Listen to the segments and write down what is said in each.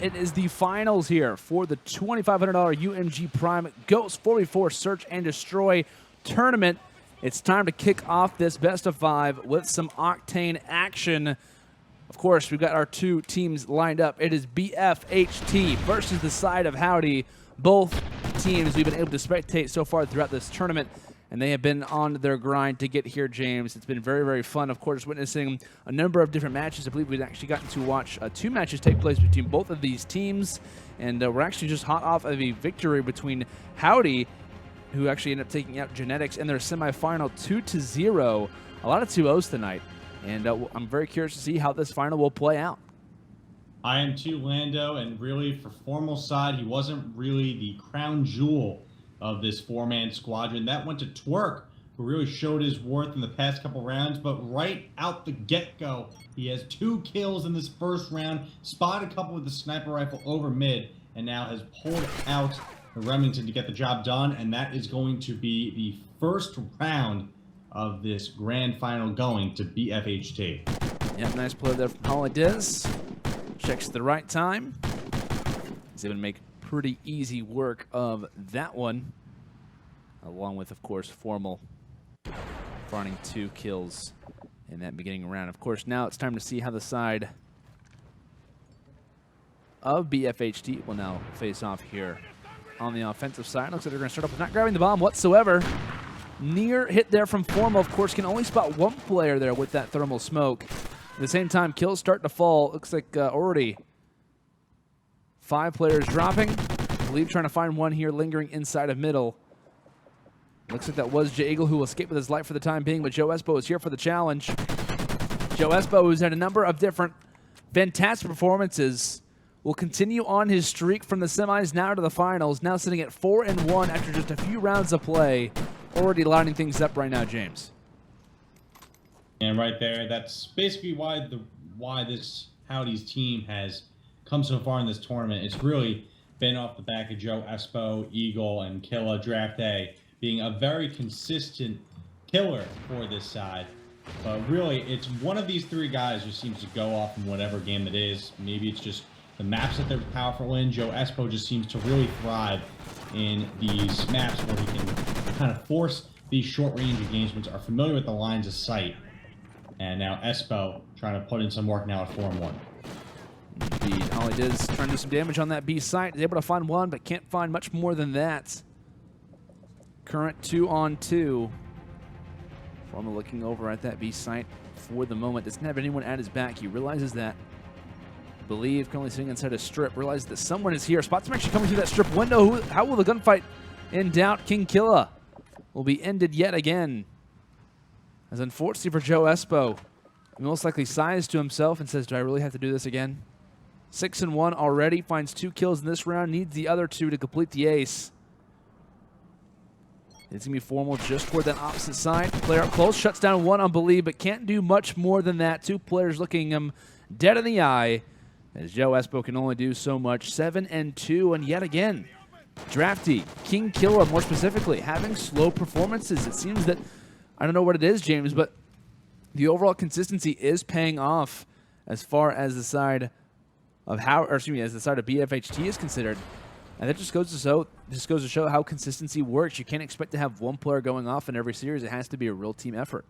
It is the finals here for the $2,500 UMG Prime Ghost 4v4 Search and Destroy tournament. It's time to kick off this best of 5 with some Octane action. Of course, we've got our two teams lined up. It is BFHT versus the side of Howdy. Both teams we've been able to spectate so far throughout this tournament, and they have been on their grind to get here, James. It's been very, very fun, of course, witnessing a number of different matches. I believe we've actually gotten to watch 2 matches take place between both of these teams, and we're actually just hot off of a victory between Howdy, who actually ended up taking out Genetics in their semifinal 2-0. A lot of 2-0s tonight, and I'm very curious to see how this final will play out. I am too, Lando, and really for Formal side, he wasn't really the crown jewel of this 4-man squadron. That went to TMTwerk, who really showed his worth in the past couple rounds, but right out the get-go, he has 2 kills in this first round, spotted a couple with the sniper rifle over mid, and now has pulled out the Remington to get the job done, and that is going to be the first round of this grand final going to BFHT. Yep, nice play there from HollyDizz. Checks the right time. He's able to make pretty easy work of that one, along with, of course, Formal farming 2 kills in that beginning round. Of course, now it's time to see how the side of BFHT will now face off here on the offensive side. Looks like they're going to start off with not grabbing the bomb whatsoever. Near hit there from Formal, of course, can only spot 1 player there with that thermal smoke. At the same time, kills start to fall. Looks like already 5 players dropping. BeLieve trying to find one here lingering inside of middle. Looks like that was JoeEspo, who will escape with his life for the time being, but JoeEspo is here for the challenge. JoeEspo, who's had a number of different fantastic performances, will continue on his streak from the semis now to the finals, now sitting at 4-1 after just a few rounds of play. Already lining things up right now, James. And right there, that's basically why this Howdy's team has come so far in this tournament. It's really been off the back of JoeEspo, Eagle, and Killaa, DraftaY being a very consistent killer for this side. But really, it's one of these 3 guys who seems to go off in whatever game it is. Maybe it's just the maps that they're powerful in. JoeEspo just seems to really thrive in these maps where he can kind of force these short-range engagements, are familiar with the lines of sight. And now Espo trying to put in some work now at 4-1. Indeed, HollyDizz trying to do some damage on that B site. Is able to find 1, but can't find much more than that. Current 2-on-2. Formal looking over at that B site for the moment. Doesn't have anyone at his back. He realizes that BeLieve currently sitting inside a strip. Realizes that someone is here. Spots him actually coming through that strip window. How will the gunfight end out? KiiNG Killaa will be ended yet again. As unfortunately for JoeEspo, he most likely sighs to himself and says, do I really have to do this again? 6-1 already, finds 2 kills in this round, needs the other 2 to complete the ace. It's going to be Formal just toward that opposite side. Player up close, shuts down 1 on BeLieve, but can't do much more than that. 2 players looking him dead in the eye, as JoeEspo can only do so much. 7-2, and yet again, DraftaY, KiiNG Killaa more specifically, having slow performances. It seems that, I don't know what it is, James, but the overall consistency is paying off as far as the side of as the side of BFHT is considered. And that just goes to show how consistency works. You can't expect to have 1 player going off in every series. It has to be a real team effort.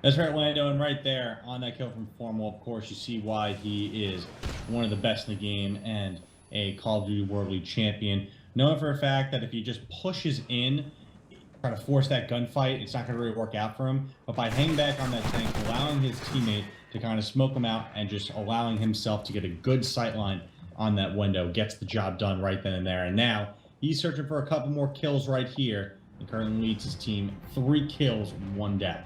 That's right, Lando, and right there on that kill from Formal, of course, you see why he is one of the best in the game and a Call of Duty World League champion. Knowing for a fact that if he just pushes in, try to force that gunfight, it's not going to really work out for him. But by hanging back on that tank, allowing his teammate to kind of smoke him out and just allowing himself to get a good sight line on that window, gets the job done right then and there. And now he's searching for a couple more kills right here and currently leads his team 3 kills, 1 death.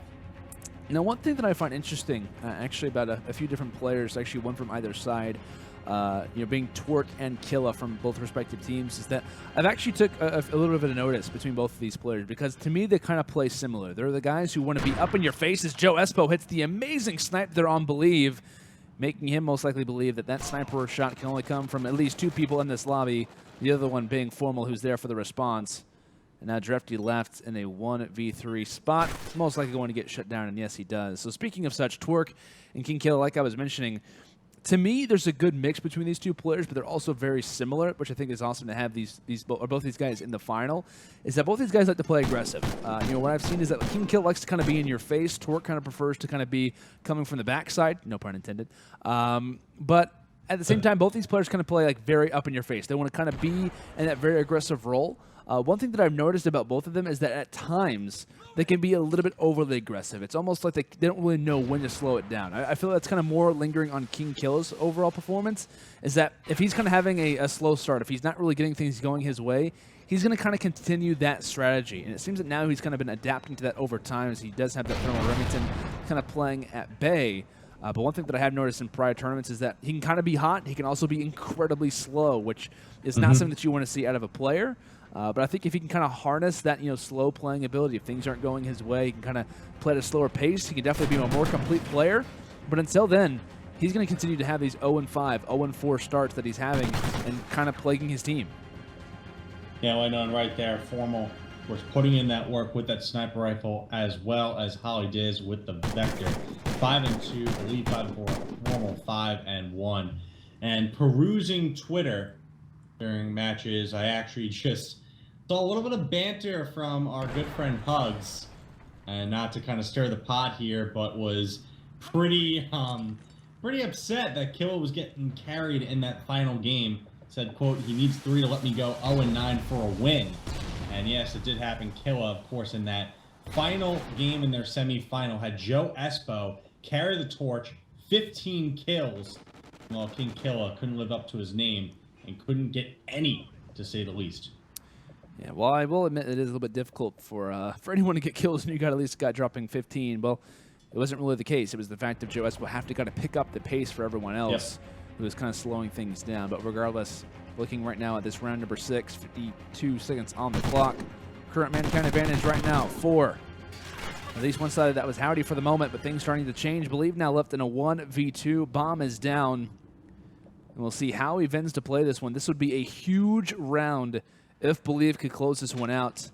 Now, one thing that I find interesting, actually, about a few different players, actually one from either side, being TMTwerk and Killaa from both respective teams, is that I've actually took a little bit of a notice between both of these players, because to me they kind of play similar. They're the guys who want to be up in your face as JoeEspo hits the amazing snipe there on BeLieve, making him most likely believe that that sniper shot can only come from at least 2 people in this lobby, the other one being Formal, who's there for the response. And now DraftaY left in a 1v3 spot, most likely going to get shut down, and yes, he does. So speaking of such, TMTwerk and KiiNG Killaa, like I was mentioning, to me, there's a good mix between these two players, but they're also very similar, which I think is awesome to have both these guys in the final. Is that both these guys like to play aggressive? What I've seen is that KiiNG likes to kind of be in your face. TMTwerk kind of prefers to kind of be coming from the backside. No pun intended. But at the same time, both these players kind of play like very up in your face. They want to kind of be in that very aggressive role. One thing that I've noticed about both of them is that at times they can be a little bit overly aggressive. It's almost like they don't really know when to slow it down. I feel that's kind of more lingering on Killa's overall performance, is that if he's kind of having a slow start, if he's not really getting things going his way, he's going to kind of continue that strategy. And it seems that now he's kind of been adapting to that over time, as he does have that Thermal Remington kind of playing at bay. But one thing that I have noticed in prior tournaments is that he can kind of be hot. He can also be incredibly slow, which is not something that you want to see out of a player. But I think if he can kind of harness that slow playing ability, if things aren't going his way, he can kind of play at a slower pace. He can definitely be a more complete player. But until then, he's going to continue to have these 0-5, 0-4 starts that he's having and kind of plaguing his team. Yeah, well, I know, and right there, Formal was putting in that work with that sniper rifle, as well as HollyDizz with the Vector. 5-2, BeLieve 5-4, Formal 5-1. And perusing Twitter during matches, I actually just saw a little bit of banter from our good friend Hugs, and not to kind of stir the pot here, but was pretty upset that Killaa was getting carried in that final game. Said, quote, he needs 3 to let me go 0-9 for a win. And yes, it did happen. Killaa, of course, in that final game in their semi-final, had JoeEspo carry the torch, 15 kills. Well, King Killaa couldn't live up to his name and couldn't get any, to say the least. Yeah, well, I will admit it is a little bit difficult for anyone to get kills, and you got at least a guy dropping 15. Well, it wasn't really the case. It was the fact of JoeEspo have to kind of pick up the pace for everyone else. Yep. Who was kind of slowing things down. But regardless, looking right now at this round number 6, 52 seconds on the clock. Current mankind advantage right now, 4. At least one side that was Howdy for the moment, but things starting to change. BeLieve now left in a 1v2. Bomb is down. And we'll see how he vends to play this one. This would be a huge round if BeLieve could close this one out.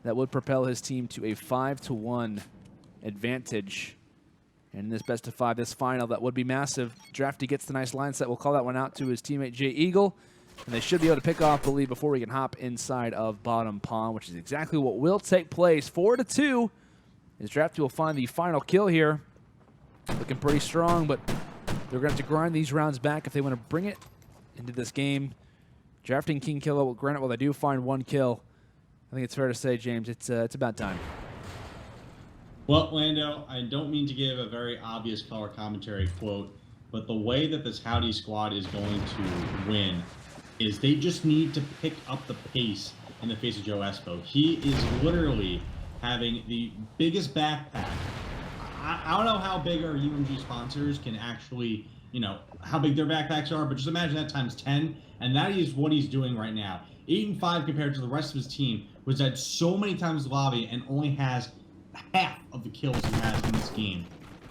That would propel his team to a 5-1 advantage. And in this best of 5, this final, that would be massive. Drafty gets the nice line set. We'll call that one out to his teammate JeeEagle. And they should be able to pick off BeLieve before we can hop inside of bottom pawn, which is exactly what will take place. 4-2. As Drafty will find the final kill here. Looking pretty strong, but they're going to have to grind these rounds back if they want to bring it into this game. Drafting King Killaa will grant it while they do find 1 kill. I think it's fair to say, James, it's about time. Well, Lando, I don't mean to give a very obvious color commentary quote, but the way that this Howdy squad is going to win is they just need to pick up the pace in the face of JoeEspo. He is literally having the biggest backpack. I don't know how big our UMG sponsors can actually, how big their backpacks are, but just imagine that times 10, and that is what he's doing right now. 8-5 compared to the rest of his team, was at so many times the lobby and only has half of the kills he has in this game.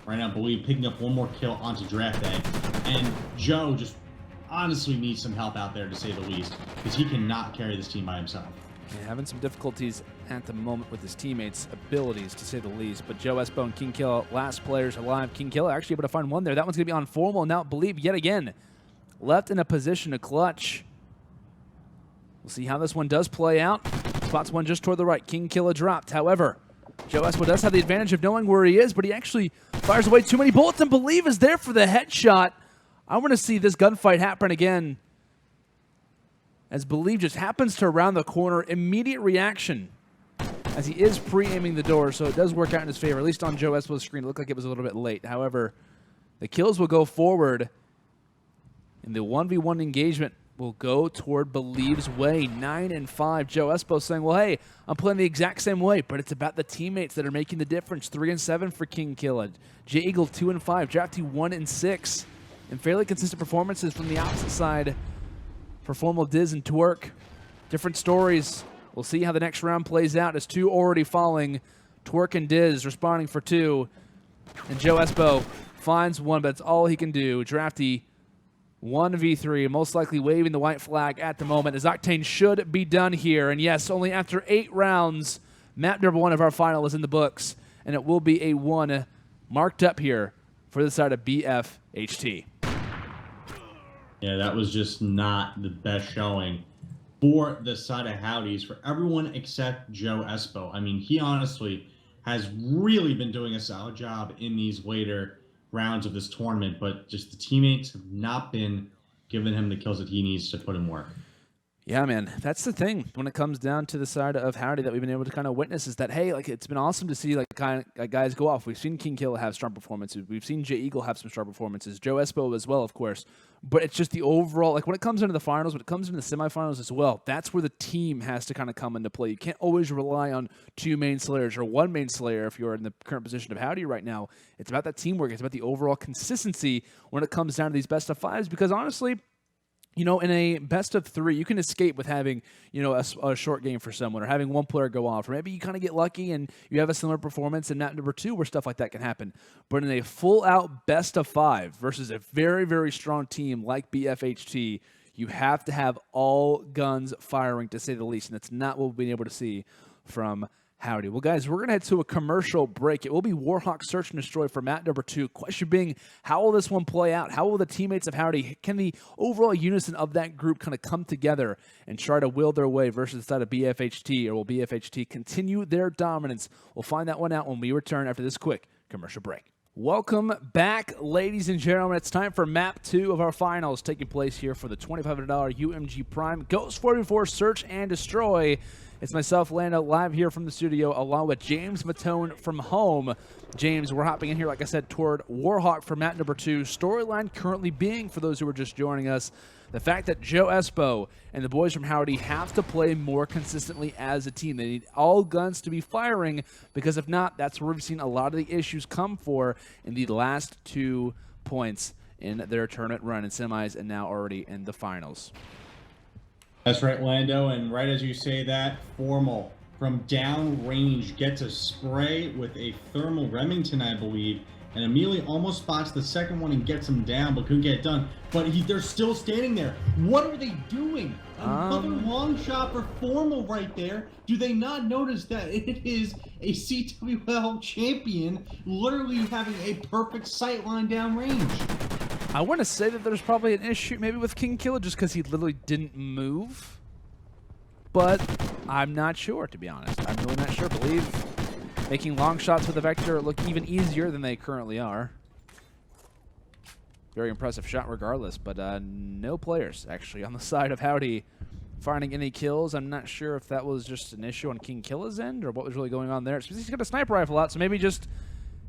Right now, BeLieve picking up 1 more kill onto DraftDay, and Joe just honestly needs some help out there, to say the least, because he cannot carry this team by himself. Yeah, having some difficulties at the moment with his teammates' abilities, to say the least. But JoeEspo and King Killaa, last players alive. King Killaa actually able to find 1 there. That one's going to be on Formal. Now BeLieve yet again left in a position to clutch. We'll see how this one does play out. Spots one just toward the right. King Killaa dropped. However, JoeEspo does have the advantage of knowing where he is, but he actually fires away too many bullets, and BeLieve is there for the headshot. I want to see this gunfight happen again, as BeLieve just happens to round the corner. Immediate reaction, as he is pre-aiming the door, so it does work out in his favor, at least on JoeEspo's screen. It looked like it was a little bit late. However, the kills will go forward, and the 1v1 engagement will go toward BeLieve's way. 9-5. JoeEspo saying, well, hey, I'm playing the exact same way, but it's about the teammates that are making the difference. 3-7 for King Killaa. JeeEagle 2-5. Drafty 1-6. And fairly consistent performances from the opposite side for Formal, Diz, and TMTwerk. Different stories. We'll see how the next round plays out, as 2 already falling. TMTwerk and Diz responding for 2. And JoeEspo finds 1, but that's all he can do. Drafty 1v3, most likely waving the white flag at the moment, as Octane should be done here. And yes, only after 8 rounds, map number 1 of our final is in the books, and it will be a 1 marked up here for the side of BFHT. Yeah, that was just not the best showing for the side of Howdy's, for everyone except JoeEspo. I mean, he honestly has really been doing a solid job in these later rounds of this tournament, but just the teammates have not been giving him the kills that he needs to put in work. Yeah, man, that's the thing when it comes down to the side of Howdy that we've been able to kind of witness is that, hey, like it's been awesome to see like kind of guys go off. We've seen Killaa have strong performances. We've seen Eagle have some strong performances. JoeEspo as well, of course. But it's just the overall, like when it comes into the finals, when it comes into the semifinals as well, that's where the team has to kind of come into play. You can't always rely on two main slayers or one main slayer if you're in the current position of Howdy right now. It's about that teamwork. It's about the overall consistency when it comes down to these best of fives because honestly, you know, in a best of three, you can escape with having, you know, a short game for someone or having one player go off. Or maybe you kind of get lucky and you have a similar performance in map number 2 where stuff like that can happen. But in a full-out best of 5 versus a very, very strong team like BFHT, you have to have all guns firing, to say the least. And that's not what we've been able to see from Howdy. Well, guys, we're going to head to a commercial break. It will be Warhawk Search and Destroy for map number 2. Question being, how will this one play out? How will the teammates of Howdy, can the overall unison of that group kind of come together and try to will their way versus the side of BFHT, or will BFHT continue their dominance? We'll find that one out when we return after this quick commercial break. Welcome back, ladies and gentlemen. It's time for map 2 of our finals, taking place here for the $2,500 UMG Prime Ghost 4v4 Search and Destroy. It's myself, Lando, live here from the studio, along with James Matone from home. James, we're hopping in here, like I said, toward Warhawk for map number 2. Storyline currently being, for those who are just joining us, the fact that JoeEspo and the boys from Howdy have to play more consistently as a team. They need all guns to be firing, because if not, that's where we've seen a lot of the issues come for in the last 2 points in their tournament run in semis and now already in the finals. That's right, Lando, and right as you say that, Formal from downrange gets a spray with a thermal Remington, I believe, and immediately almost spots the second one and gets him down, but couldn't get it done. But they're still standing there. What are they doing? Another long shot for Formal right there. Do they not notice that it is a CWL champion literally having a perfect sight line downrange? I want to say that there's probably an issue maybe with Killaa just because he literally didn't move. But I'm not sure, to be honest. I'm really not sure. BeLieve making long shots with the Vector look even easier than they currently are. Very impressive shot regardless, but no players actually on the side of Howdy finding any kills. I'm not sure if that was just an issue on Killaa's end or what was really going on there. He's got a sniper rifle out, so maybe just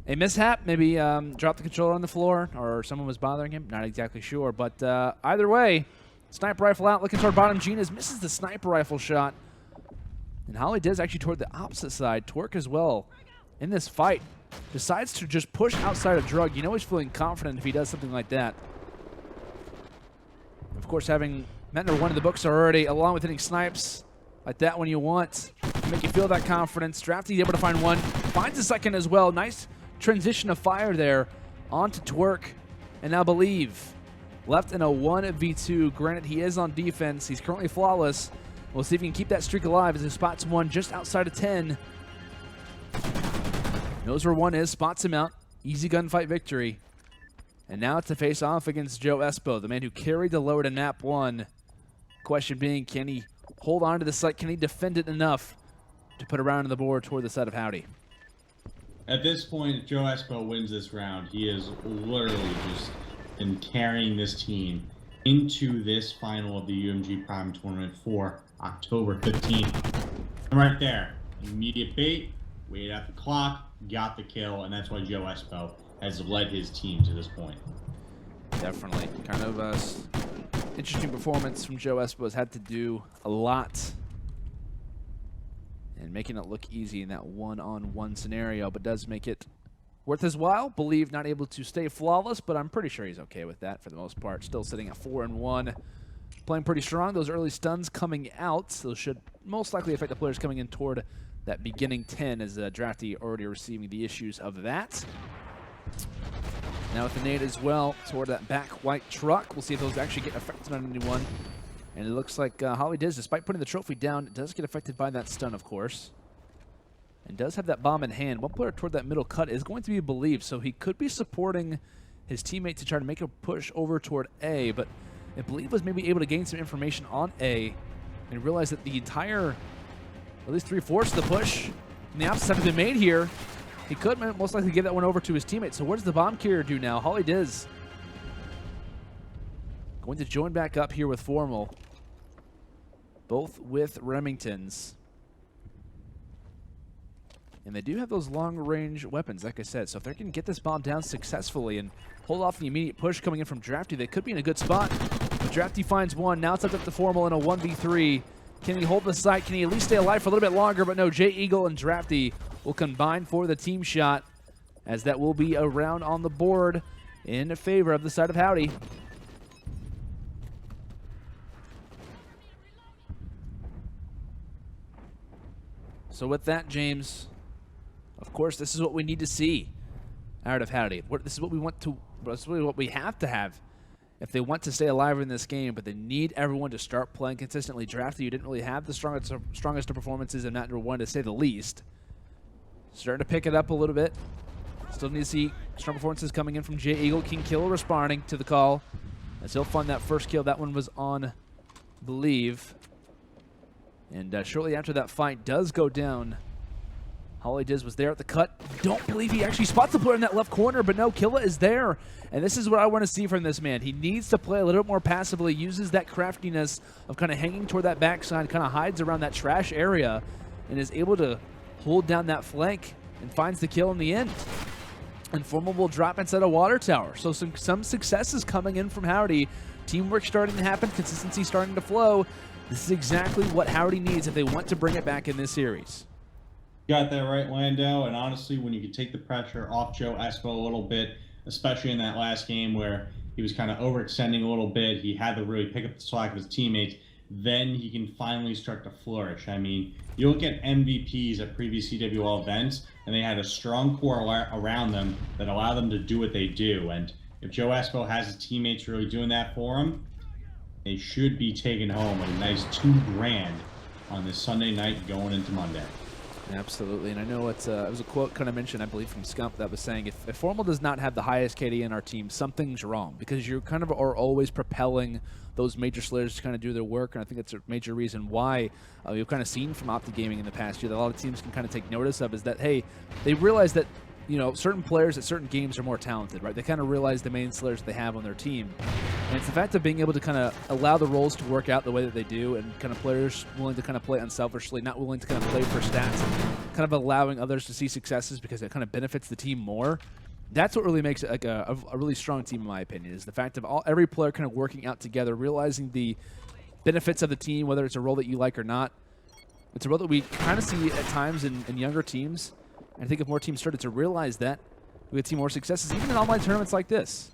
a mishap, maybe dropped the controller on the floor, or someone was bothering him. Not exactly sure, but either way, sniper rifle out, looking toward bottom. Gina's misses the sniper rifle shot. And HollyDizz actually toward the opposite side. Twerk as well in this fight decides to just push outside of drug. You know he's feeling confident if he does something like that. Of course, having map number 1 in the books already, along with hitting snipes like that when you want to make you feel that confidence. DraftaY able to find one, finds a second as well. Nice transition of fire there onto Twerk, and now BeLieve left in a 1v2. Granted, he is on defense. He's currently flawless. We'll see if he can keep that streak alive as he spots one just outside of 10. Knows where one is, spots him out. Easy gunfight victory. And now to face off against JoeEspo, the man who carried the load in map 1. Question being, can he hold on to the site? Can he defend it enough to put a round on the board toward the side of Howdy? At this point, if JoeEspo wins this round, he is literally just been carrying this team into this final of the UMG Prime tournament for October 15th. And right there, immediate bait, waited at the clock, got the kill, and that's why JoeEspo has led his team to this point. Definitely. Kind of a interesting performance from JoeEspo. Has had to do a lot and making it look easy in that one-on-one scenario, but does make it worth his while. BeLieve not able to stay flawless, but I'm pretty sure he's okay with that for the most part. Still sitting at 4-1. Playing pretty strong. Those early stuns coming out, those should most likely affect the players coming in toward that beginning 10, as DraftaY already receiving the issues of that. Now with the nade as well toward that back white truck. We'll see if those actually get affected on anyone. And it looks like HollyDizz, despite putting the trophy down, does get affected by that stun, of course. And does have that bomb in hand. One player toward that middle cut is going to be BeLieve, so he could be supporting his teammate to try to make a push over toward A, but iBulieve was maybe able to gain some information on A and realize that the entire, at least 3/4 of the push from the opposite side have been made here. He could most likely give that one over to his teammate. So what does the bomb carrier do now? HollyDizz going to join back up here with Formal, both with Remingtons. And they do have those long-range weapons, like I said. So if they can get this bomb down successfully and hold off the immediate push coming in from DraftaY, they could be in a good spot. But DraftaY finds one. Now it's up to Formal in a 1v3. Can he hold the site? Can he at least stay alive for a little bit longer? But no, JoeEspo and DraftaY will combine for the team shot, as that will be a round on the board in favor of the side of Howdy. So with that, James, of course, this is what we need to see out of Howdy. This is what we want to. This is really what we have to have if they want to stay alive in this game. But they need everyone to start playing consistently. DraftaY, you didn't really have the strongest of performances in Map 1, to say the least. Starting to pick it up a little bit. Still need to see strong performances coming in from JoeEspo. Killaa responding to the call, as he'll find that first kill. That one was on iBulieve. And shortly after that fight does go down, HollyDizz was there at the cut. Don't believe he actually spots the player in that left corner, but no, Killaa is there. And this is what I want to see from this man. He needs to play a little bit more passively, uses that craftiness of kind of hanging toward that backside, kind of hides around that trash area, and is able to hold down that flank and finds the kill in the end. And Formal will drop inside a water tower. So some successes coming in from Howdy. Teamwork starting to happen, consistency starting to flow. This is exactly what Howdy needs if they want to bring it back in this series. You got that right, Lando. And honestly, when you can take the pressure off JoeEspo a little bit, especially in that last game where he was kind of overextending a little bit, he had to really pick up the slack of his teammates, then he can finally start to flourish. I mean, you look at MVPs at previous CWL events, and they had a strong core around them that allowed them to do what they do. And if JoeEspo has his teammates really doing that for him, they should be taking home a nice $2,000 on this Sunday night going into Monday. Absolutely, and I know it was a quote kind of mentioned, I believe, from Scump that was saying, if Formal does not have the highest KD in our team, something's wrong, because you kind of are always propelling those major slayers to kind of do their work, and I think that's a major reason why we've kind of seen from Optic Gaming in the past year that a lot of teams can kind of take notice of, is that, hey, they realize that, you know, certain players at certain games are more talented, right? They kind of realize the main slayers they have on their team. And it's the fact of being able to kind of allow the roles to work out the way that they do, and kind of players willing to kind of play unselfishly, not willing to kind of play for stats, and kind of allowing others to see successes because it kind of benefits the team more. That's what really makes it like a really strong team, in my opinion, is the fact of every player kind of working out together, realizing the benefits of the team, whether it's a role that you like or not. It's a role that we kind of see at times in younger teams. I think if more teams started to realize that, we would see more successes, even in online tournaments like this.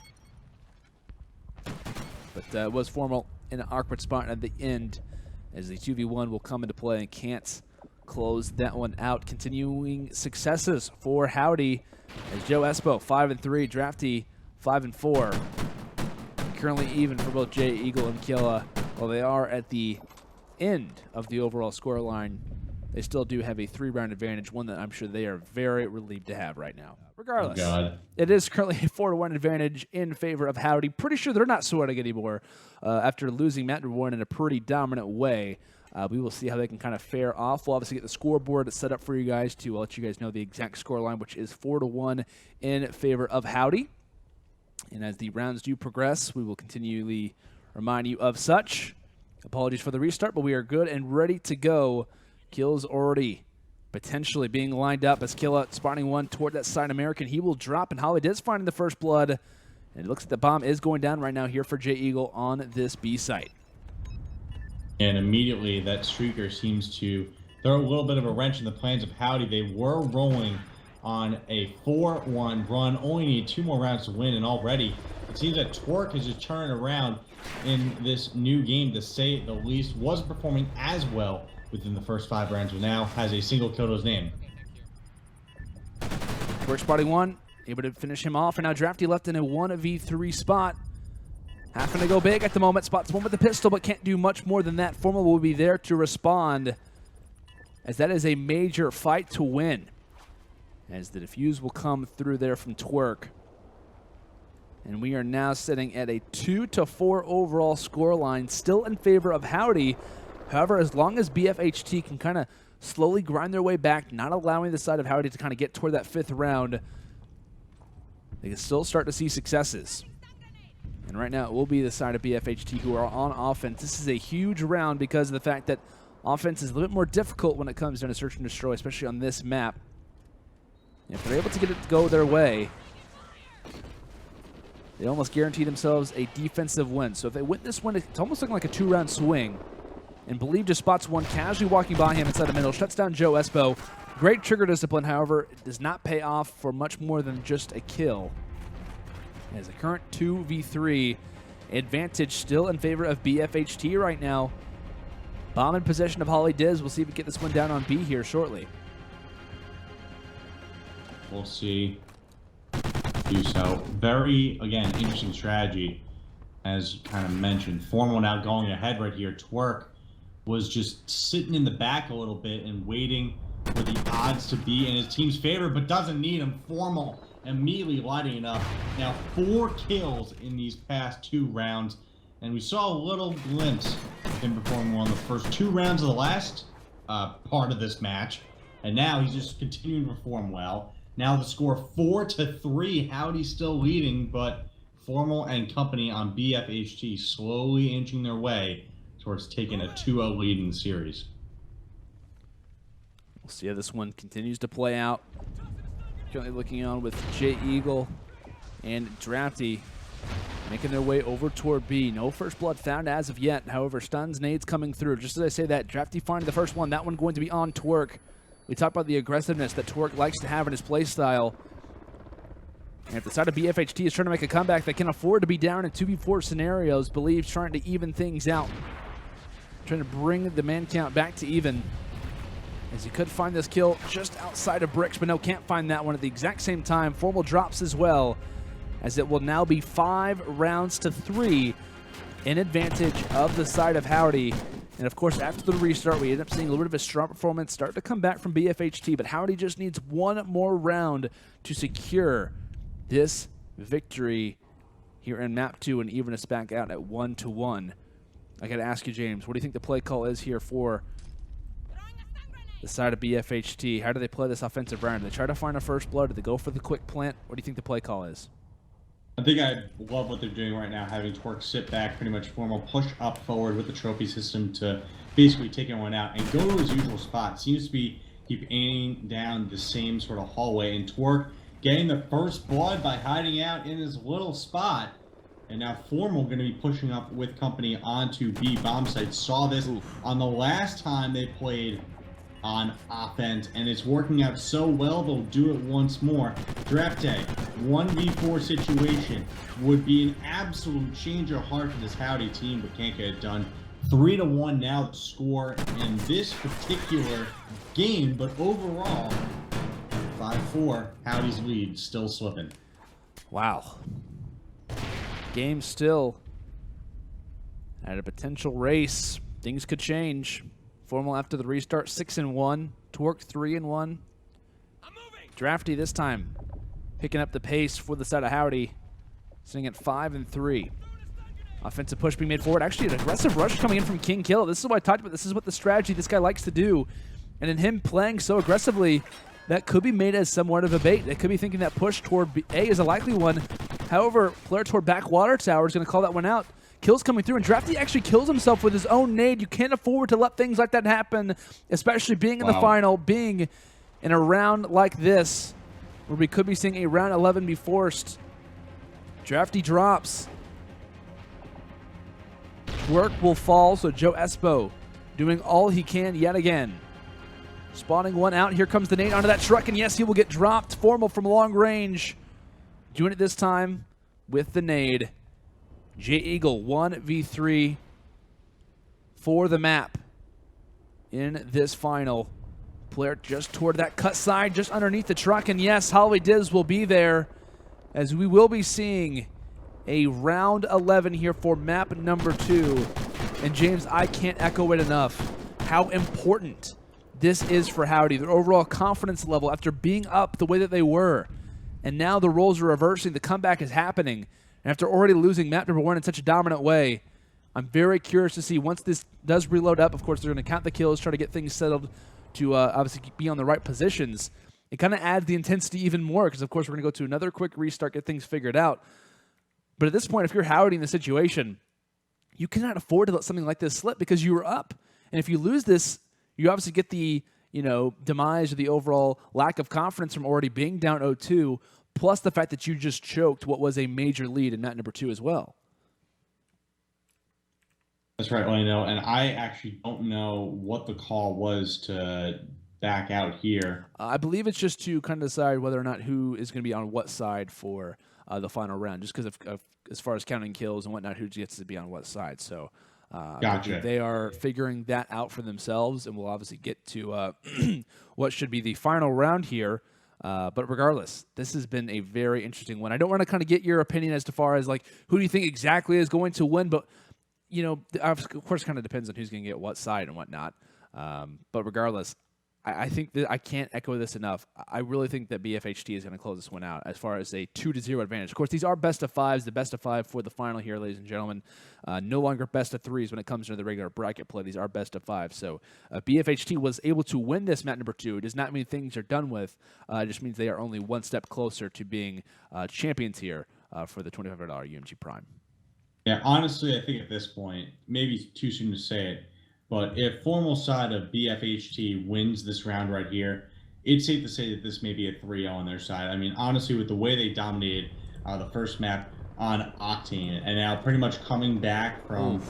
But it was Formal in an awkward spot at the end, as the 2v1 will come into play and can't close that one out. Continuing successes for Howdy, as JoeEspo 5-3, DraftaY 5-4. Currently even for both JoeEspo and Killaa. While they are at the end of the overall score line, they still do have a 3-round advantage, one that I'm sure they are very relieved to have right now. Regardless, it is currently a 4-1 advantage in favor of Howdy. Pretty sure they're not sweating anymore after losing Map 1 in a pretty dominant way. We will see how they can kind of fare off. We'll obviously get the scoreboard set up for you guys to let you guys know the exact score line, which is 4-1 in favor of Howdy. And as the rounds do progress, we will continually remind you of such. Apologies for the restart, but we are good and ready to go. Kills already potentially being lined up as Killaa spawning one toward that side American. He will drop, and HollyDizz finding the first blood. And it looks like the bomb is going down right now here for JoeEspo on this B site. And immediately that streaker seems to throw a little bit of a wrench in the plans of Howdy. They were rolling on a 4-1 run, only need 2 more rounds to win, and already it seems that TMTwerk is just turning around in this new game, to say the least. Wasn't performing as well within the first 5 rounds, but now has a single kill to his name. TMTwerk spotting one, able to finish him off, and now DraftaY left in a 1v3 spot. Having to go big at the moment, spots one with the pistol, but can't do much more than that. Formal will be there to respond, as that is a major fight to win. As the defuse will come through there from TMTwerk. And we are now sitting at a 2-4 overall scoreline, still in favor of Howdy. However, as long as BFHT can kind of slowly grind their way back, not allowing the side of Howdy to kind of get toward that 5th round, they can still start to see successes. And right now, it will be the side of BFHT who are on offense. This is a huge round because of the fact that offense is a little bit more difficult when it comes down to search and destroy, especially on this map. If they're able to get it to go their way, they almost guarantee themselves a defensive win. So if they win this one, it's almost looking like a 2-round swing. And BeLieve just spots one casually walking by him inside the middle, shuts down JoeEspo. Great trigger discipline, however, it does not pay off for much more than just a kill. As a current 2v3 advantage still in favor of BFHT right now. Bomb in possession of HollyDizz. We'll see if we get this one down on B here shortly. We'll see. Do so. Very, again, interesting strategy, as you kind of mentioned. Formal now going ahead right here. TMTwerk was just sitting in the back a little bit and waiting for the odds to be in his team's favor, but doesn't need him. Formal immediately lighting it up. Now 4 kills in these past 2 rounds, and we saw a little glimpse of him performing well in the first 2 rounds of the last part of this match, and now he's just continuing to perform well. Now the score 4-3. Howdy's still leading, but Formal and company on BFHT slowly inching their way towards taking a 2-0 lead in the series. We'll see how this one continues to play out. Currently looking on with JeeGle and MrDraftaY making their way over toward B. No first blood found as of yet. However, stuns, nades coming through. Just as I say that, MrDraftaY finding the first one. That one going to be on TMTwerk. We talked about the aggressiveness that TMTwerk likes to have in his playstyle. And if the side of BFHT is trying to make a comeback, they can afford to be down in 2v4 scenarios. BeLieve's trying to even things out. Trying to bring the man count back to even. As he could find this kill just outside of bricks, but no, can't find that one at the exact same time. Formal drops as well, as it will now be 5-3 in advantage of the side of Howdy. And of course, after the restart, we end up seeing a little bit of a strong performance start to come back from BFHT, but Howdy just needs one more round to secure this victory here in map 2 and even us back out at 1-1. I gotta ask you, James, what do you think the play call is here for the side of BFHT? How do they play this offensive round? Do they try to find a first blood? Do they go for the quick plant? What do you think the play call is? I think I love what they're doing right now, having TMTwerk sit back, pretty much Formal push up forward with the trophy system to basically take everyone out and go to his usual spot. Seems to be keep aiming down the same sort of hallway, and TMTwerk getting the first blood by hiding out in his little spot. And now Formal going to be pushing up with company onto B bomb site. Saw this on the last time they played on offense, and it's working out so well they'll do it once more. MrDraftaY, 1v4 situation would be an absolute change of heart for this Howdy team, but can't get it done. 3-1 now the score in this particular game, but overall 5-4. Howdy's lead still slipping. Wow. Game still at a potential race. Things could change. Formal after the restart, 6-1. TMTwerk 3-1. MrDraftaY this time picking up the pace for the side of Howdy, sitting at 5-3. Offensive push being made forward. Actually, an aggressive rush coming in from Killaa. This is what I talked about. This is what the strategy this guy likes to do. And in him playing so aggressively, that could be made as somewhat of a bait. They could be thinking that push toward A is a likely one. However, player toward backwater tower is going to call that one out. Kills coming through, and MrDraftaY actually kills himself with his own nade. You can't afford to let things like that happen, especially being in the final, being in a round like this, where we could be seeing a round 11 be forced. MrDraftaY drops. TMTwerk will fall, so JoeEspo doing all he can yet again. Spawning one out. Here comes the nade onto that truck, and yes, he will get dropped. Formal from long range. Doing it this time with the nade. JeeGle 1v3 for the map in this final. Player just toward that cut side, just underneath the truck, and yes, HollyDizz will be there, as we will be seeing a round 11 here for map number 2. And James, I can't echo it enough how important this is for Howdy. Their overall confidence level after being up the way that they were. And now the roles are reversing. The comeback is happening. And after already losing map number 1 in such a dominant way, I'm very curious to see once this does reload up. Of course, they're going to count the kills, try to get things settled to obviously be on the right positions. It kind of adds the intensity even more because, of course, we're going to go to another quick restart, get things figured out. But at this point, if you're Howdy in the situation, you cannot afford to let something like this slip because you were up. And if you lose this, you obviously get the demise or the overall lack of confidence from already being down 0-2, plus the fact that you just choked what was a major lead in map number 2 as well. That's right, Leno. And I actually don't know what the call was to back out here. I believe it's just to kind of decide whether or not who is going to be on what side for the final round, just because of as far as counting kills and whatnot, who gets to be on what side. So Gotcha. they are figuring that out for themselves, and we'll obviously get to what should be the final round here. But regardless, this has been a very interesting one. I don't want to kind of get your opinion as to far as like who do you think exactly is going to win, but of course, it kind of depends on who's going to get what side and whatnot. But regardless, I think that I can't echo this enough. I really think that BFHT is going to close this one out as far as a 2-0 advantage. Of course, these are best of 5s, the best of 5 for the final here, ladies and gentlemen. No longer best of 3s when it comes to the regular bracket play. These are best of 5. So BFHT was able to win this map number 2. It does not mean things are done with. It just means they are only one step closer to being champions here for the $25 UMG Prime. Yeah, honestly, I think at this point, maybe it's too soon to say it, but if formal side of BFHT wins this round right here, it's safe to say that this may be a 3-0 on their side. I mean, honestly, with the way they dominated the first map on Octane, and now pretty much coming back from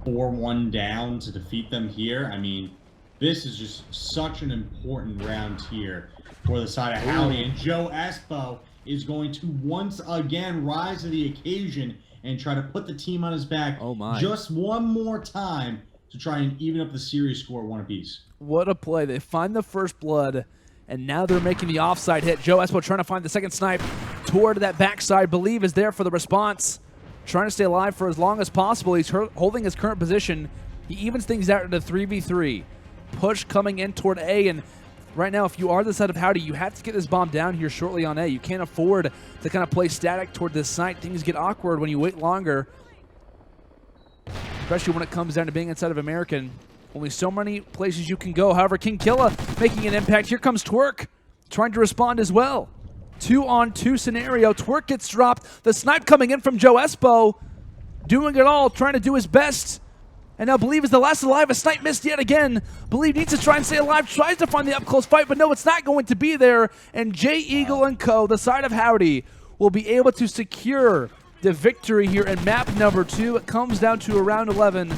4-1 down to defeat them here, I mean, this is just such an important round here for the side of Howdy. And JoeEspo is going to once again rise to the occasion and try to put the team on his back just one more time to try and even up the series score 1 apiece. What a play. They find the first blood, and now they're making the offside hit. JoeEspo trying to find the second snipe toward that backside. BeLieve is there for the response, trying to stay alive for as long as possible. He's holding his current position. He evens things out into 3v3. Push coming in toward A, and right now, if you are the side of Howdy, you have to get this bomb down here shortly on A. You can't afford to kind of play static toward this site. Things get awkward when you wait longer, especially when it comes down to being inside of American. Only so many places you can go. However, Killaa making an impact. Here comes TMTwerk trying to respond as well. 2-on-2 scenario. TMTwerk gets dropped. The snipe coming in from JoeEspo, doing it all, trying to do his best. And now BeLieve is the last alive. A snipe missed yet again. BeLieve needs to try and stay alive, tries to find the up-close fight, but no, it's not going to be there. And JeagleZ and Co., the side of Howdy, will be able to secure the victory here in map number 2. It comes down to a round 11,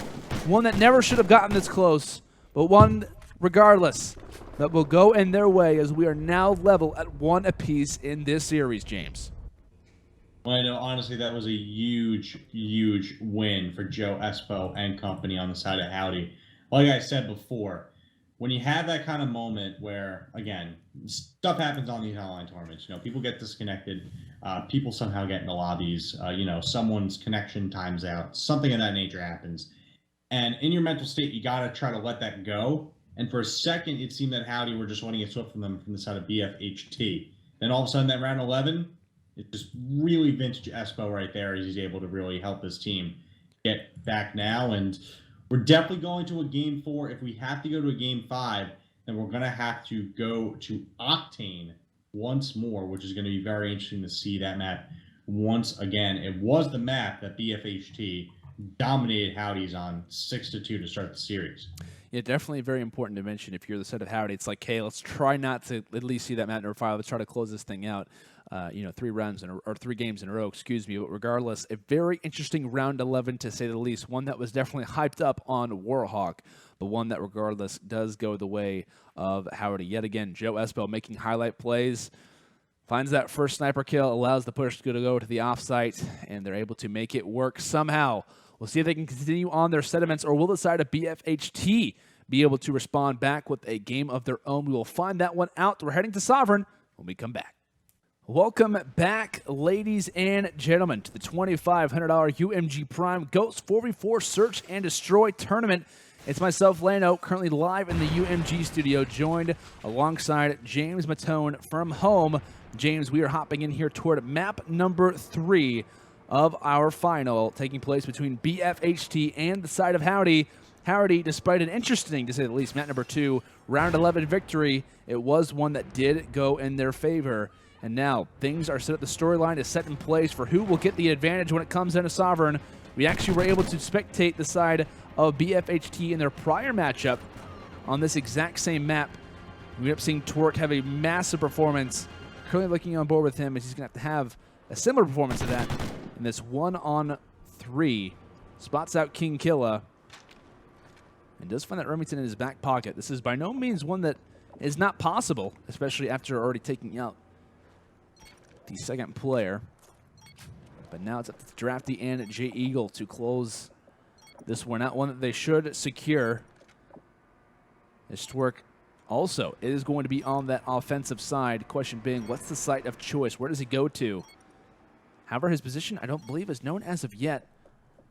one that never should have gotten this close, but one, regardless, that will go in their way as we are now level at 1 apiece in this series, James. Well, I know, honestly, that was a huge, huge win for JoeEspo and company on the side of Howdy. Like I said before, when you have that kind of moment where, again, stuff happens on these online tournaments, people get disconnected, people somehow get in the lobbies, someone's connection times out, something of that nature happens. And in your mental state, you got to try to let that go. And for a second, it seemed that Howdy were just letting it slip from them from the side of BFHT. Then all of a sudden, that round 11, it's just really vintage Espo right there as he's able to really help his team get back now. And we're definitely going to a game 4. If we have to go to a game 5, then we're going to have to go to Octane once more, which is going to be very interesting to see that map once again. It was the map that BFHT dominated Howdy's on 6-2 to start the series. Yeah, definitely very important to mention if you're the set of Howdy. It's like, hey, let's try not to at least see that map number 5. Let's try to close this thing out. 3 games in a row, excuse me. But regardless, a very interesting round 11 to say the least. One that was definitely hyped up on Warhawk, but one that regardless does go the way of Howdy. Yet again, JoeEspo making highlight plays. Finds that first sniper kill, allows the push to go to the offsite, and they're able to make it work somehow. We'll see if they can continue on their sentiments, or will the side of BFHT be able to respond back with a game of their own? We will find that one out. We're heading to Sovereign when we come back. Welcome back, ladies and gentlemen, to the $2,500 UMG Prime Ghost 4v4 Search and Destroy Tournament. It's myself, Lano, currently live in the UMG studio, joined alongside James Matone from home. James, we are hopping in here toward map number 3 of our final, taking place between BFHT and the side of Howdy. Howdy, despite an interesting, to say the least, map number 2, round 11 victory, it was one that did go in their favor. And now things are set up. The storyline is set in place for who will get the advantage when it comes down to Sovereign. We actually were able to spectate the side of BFHT in their prior matchup on this exact same map. We ended up seeing TMTwerk have a massive performance. Currently looking on board with him as he's going to have a similar performance to that in this 1-on-3. Spots out KiiNG Killaa and does find that Remington in his back pocket. This is by no means one that is not possible, especially after already taking out the second player. But now it's up to Drafty and JoeEspo to close this one out, one that they should secure. This TMTwerk also is going to be on that offensive side. Question being, what's the site of choice? Where does he go to? However, his position, I don't believe, is known as of yet.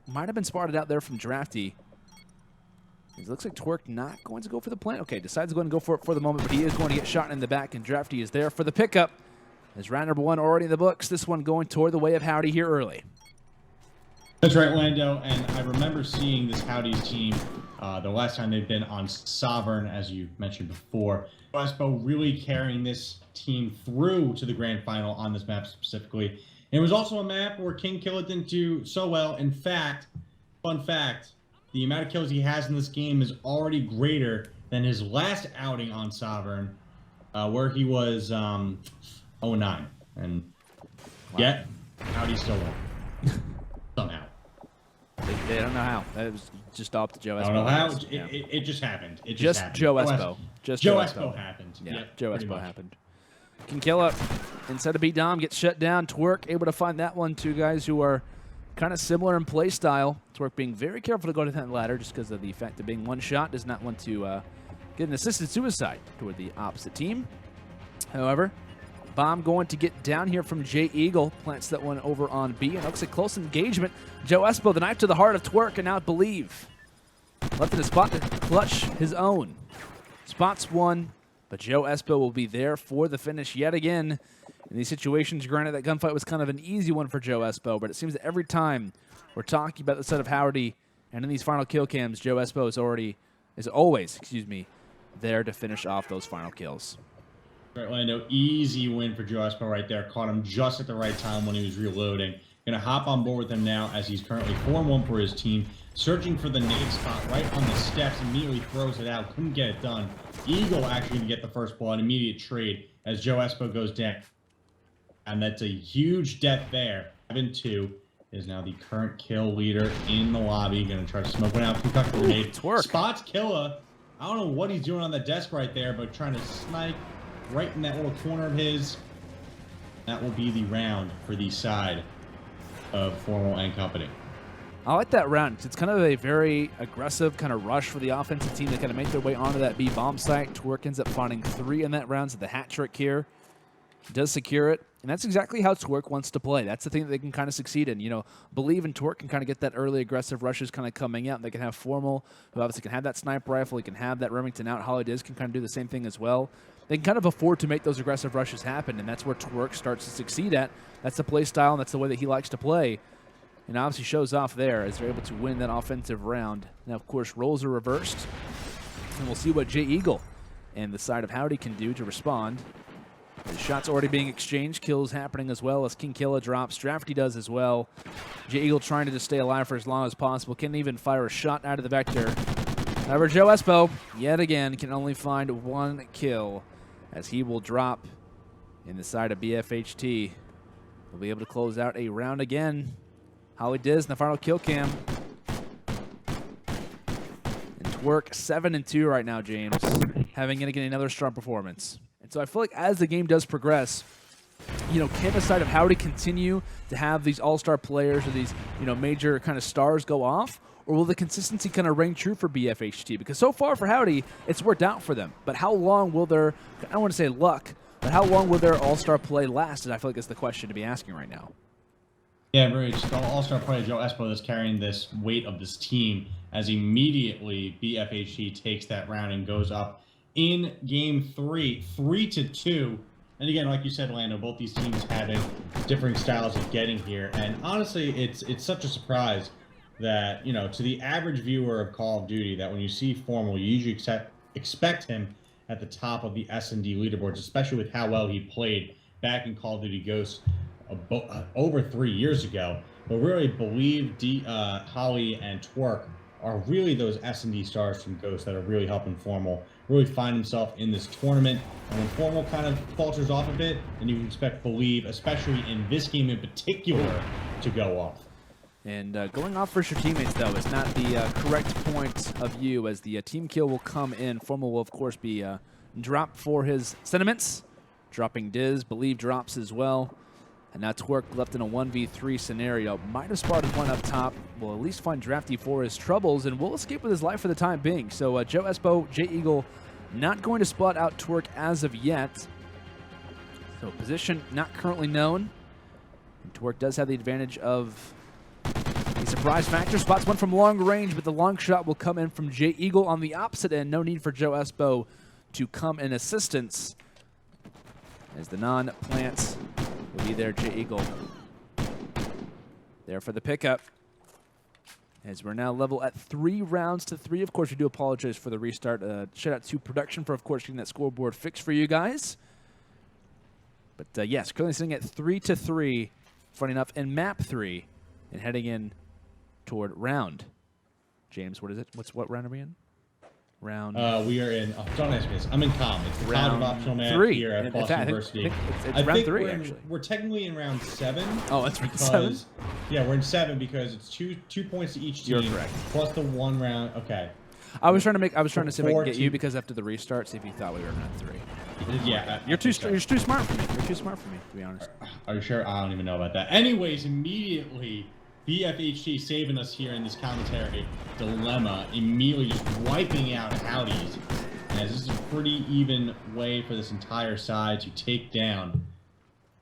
Might have been spotted out there from Drafty. It looks like TMTwerk not going to go for the plant. Okay, decides to go and go for it for the moment, but he is going to get shot in the back, and Drafty is there for the pickup. As round number 1 already in the books, this one going toward the way of Howdy here early. That's right, Lando, and I remember seeing this Howdy's team the last time they've been on Sovereign, as you mentioned before. JoeEspo really carrying this team through to the grand final on this map specifically. And it was also a map where KiiNG Killaa didn't do so well. In fact, fun fact, the amount of kills he has in this game is already greater than his last outing on Sovereign, where he was 0-9. And yet, Howdy still won. Somehow. They don't know how. That was just off to JoeEspo. I don't know how. Yeah. It just happened. It just happened. JoeEspo. Just JoeEspo happened. Yeah, Yep, JoeEspo happened. KiiNG Killaa, instead of beat Dom, gets shut down. TMTwerk able to find that one. Two guys who are kind of similar in play style. TMTwerk being very careful to go to that ladder just because of the fact of being one shot. Does not want to get an assisted suicide toward the opposite team. However, bomb going to get down here from JoeEspo. Plants that one over on B. And it looks like close engagement. JoeEspo, the knife to the heart of TMTwerk, and now iBulieve. Left in a spot to clutch his own. Spots one, but JoeEspo will be there for the finish yet again. In these situations, granted, that gunfight was kind of an easy one for JoeEspo, but it seems that every time we're talking about the set of Howdy, and in these final kill cams, JoeEspo is always there to finish off those final kills. Right, Lando, easy win for JoeEspo right there. Caught him just at the right time when he was reloading. Gonna hop on board with him now as he's currently 4-1 for his team. Searching for the nade spot right on the steps, immediately throws it out, couldn't get it done. Eagle actually gonna get the first blood, immediate trade as JoeEspo goes down. And that's a huge death there. 7-2 is now the current kill leader in the lobby. Gonna try to smoke one out, concoct the grenade. Spots Killaa. I don't know what he's doing on the desk right there, but trying to snipe right in that little corner of his. That will be the round for the side of Formal and Company. I like that round. It's kind of a very aggressive kind of rush for the offensive team. They kind of make their way onto that B bomb site. TMTwerk ends up finding 3 in that round, so the hat trick here does secure it. And that's exactly how TMTwerk wants to play. That's the thing that they can kind of succeed in. You know, iBulieve and TMTwerk can kind of get that early aggressive rushes kind of coming out. They can have Formal, who obviously can have that sniper rifle. He can have that Remington out. HollyDizz can kind of do the same thing as well. They can kind of afford to make those aggressive rushes happen, and that's where TMTwerk starts to succeed at. That's the play style, and that's the way that he likes to play. And obviously shows off there as they're able to win that offensive round. Now, of course, roles are reversed, and we'll see what JoeEspo and the side of Howdy can do to respond. The shots already being exchanged, kills happening as well as KiiNG Killaa drops. Drafty does as well. JoeEspo trying to just stay alive for as long as possible. Can't even fire a shot out of the vector. However, JoeEspo, yet again, can only find 1 kill as he will drop in the side of BFHT. We'll be able to close out a round again. HollyDizz in the final kill cam. And TMTwerk 7-2 right now, James. Having yet again another strong performance. And so I feel like as the game does progress, you know, can the side of Howdy continue to have these all-star players or these, you know, major kind of stars go off? Or will the consistency kind of ring true for BFHT? Because so far for Howdy, it's worked out for them. But how long will their, I don't want to say luck, but how long will their all-star play last? And I feel like it's the question to be asking right now. Yeah, very just the all-star player JoeEspo that's carrying this weight of this team as immediately BFHT takes that round and goes up in game 3, 3-2. And again, like you said, Lando, both these teams having differing styles of getting here. And honestly, it's such a surprise that, you know, to the average viewer of Call of Duty, that when you see Formal, you usually expect him at the top of the S&D leaderboards, especially with how well he played back in Call of Duty Ghosts over 3 years ago. But really, BeLieve, Holly, and Twerk are really those S&D stars from Ghosts that are really helping Formal really find himself in this tournament. And when Formal kind of falters off a bit, then you can expect BeLieve, especially in this game in particular, to go off. And going off for your teammates, though, is not the correct point of view, as the team kill will come in. Formal will, of course, be dropped for his sentiments, dropping Diz. BeLieve drops as well. And now Twerk left in a 1v3 scenario. Might have spotted one up top. Will at least find Drafty for his troubles, and will escape with his life for the time being. So JoeEspo, JeEagle, not going to spot out Twerk as of yet. So position not currently known. And Twerk does have the advantage of the surprise factor. Spots one from long range, but the long shot will come in from JeEagle on the opposite end. No need for JoeEspo to come in assistance, as the non-plants will be there. JeEagle there for the pickup, as we're now level at 3 rounds to 3. Of course, we do apologize for the restart. Shout out to production for, of course, getting that scoreboard fixed for you guys. But yes, currently sitting at 3 to 3, funny enough, in map 3, and heading in toward round. James, what is it? What round are we in? Round. We are in. Oh, don't ask me this. I'm in CoM. It's the round optional map 3 here at Boston University. It's round 3 actually. We're technically in round 7. Oh, it's round 7. Yeah, we're in 7 because it's two points to each team. You're correct. Plus the 1 round. Okay. I was trying to see if I could get you, because after the restart, see if you thought we were in round 3. Yeah. You're too smart for me. You're too smart for me, to be honest. Are you sure? I don't even know about that. Anyways, immediately, BFHT saving us here in this commentary dilemma, immediately just wiping out Howdy's, as this is a pretty even way for this entire side to take down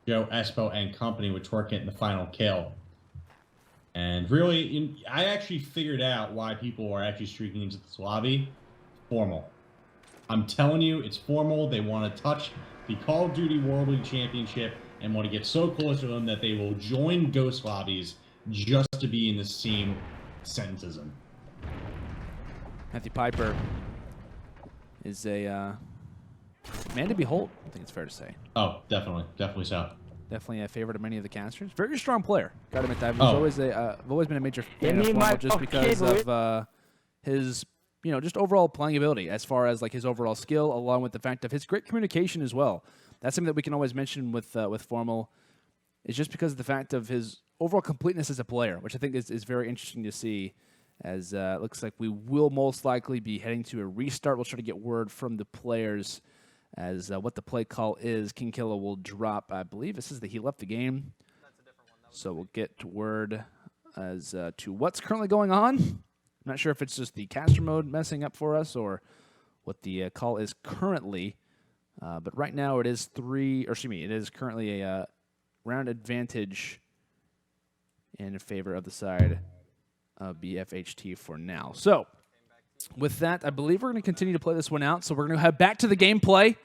JoeEspo and company, with Twerk getting the final kill. And really, I actually figured out why people are actually streaking into this lobby. Formal. I'm telling you, it's Formal. They want to touch the Call of Duty World League Championship and want to get so close to them that they will join Ghost lobbies just to be in the same sentence as them. Matthew Piper is a man to behold, I think it's fair to say. Oh, definitely. Definitely so. Definitely a favorite of many of the casters. Very strong player. Got to admit that. I've always been a major fan of Formal, just because of his, just overall playing ability, as far as like his overall skill, along with the fact of his great communication as well. That's something that we can always mention with Formal. It's just because of the fact of his overall completeness as a player, which I think is very interesting to see, as it looks like we will most likely be heading to a restart. We'll try to get word from the players as what the play call is. Killaa will drop, I believe this is he left the game. That's a different one. So we'll get word as to what's currently going on. I'm not sure if it's just the caster mode messing up for us or what the call is currently. But right now it is it is currently a round advantage in favor of the side of BFHT for now. So with that, I believe we're going to continue to play this one out. So we're going to head back to the gameplay.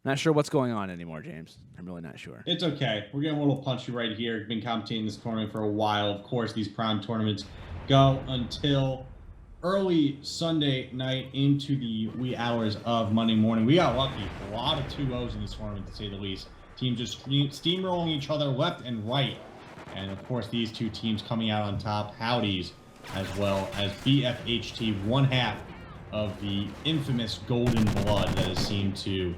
Not sure what's going on anymore, James. I'm really not sure. It's okay. We're getting a little punchy right here. Been commentating this tournament for a while. Of course, these Prime tournaments go until early Sunday night into the wee hours of Monday morning. We got lucky. A lot of 2-0s in this tournament, to say the least. Teams just steamrolling each other left and right. And, of course, these two teams coming out on top, HollyDizz, as well as BFHT, one half of the infamous golden blood that has seemed to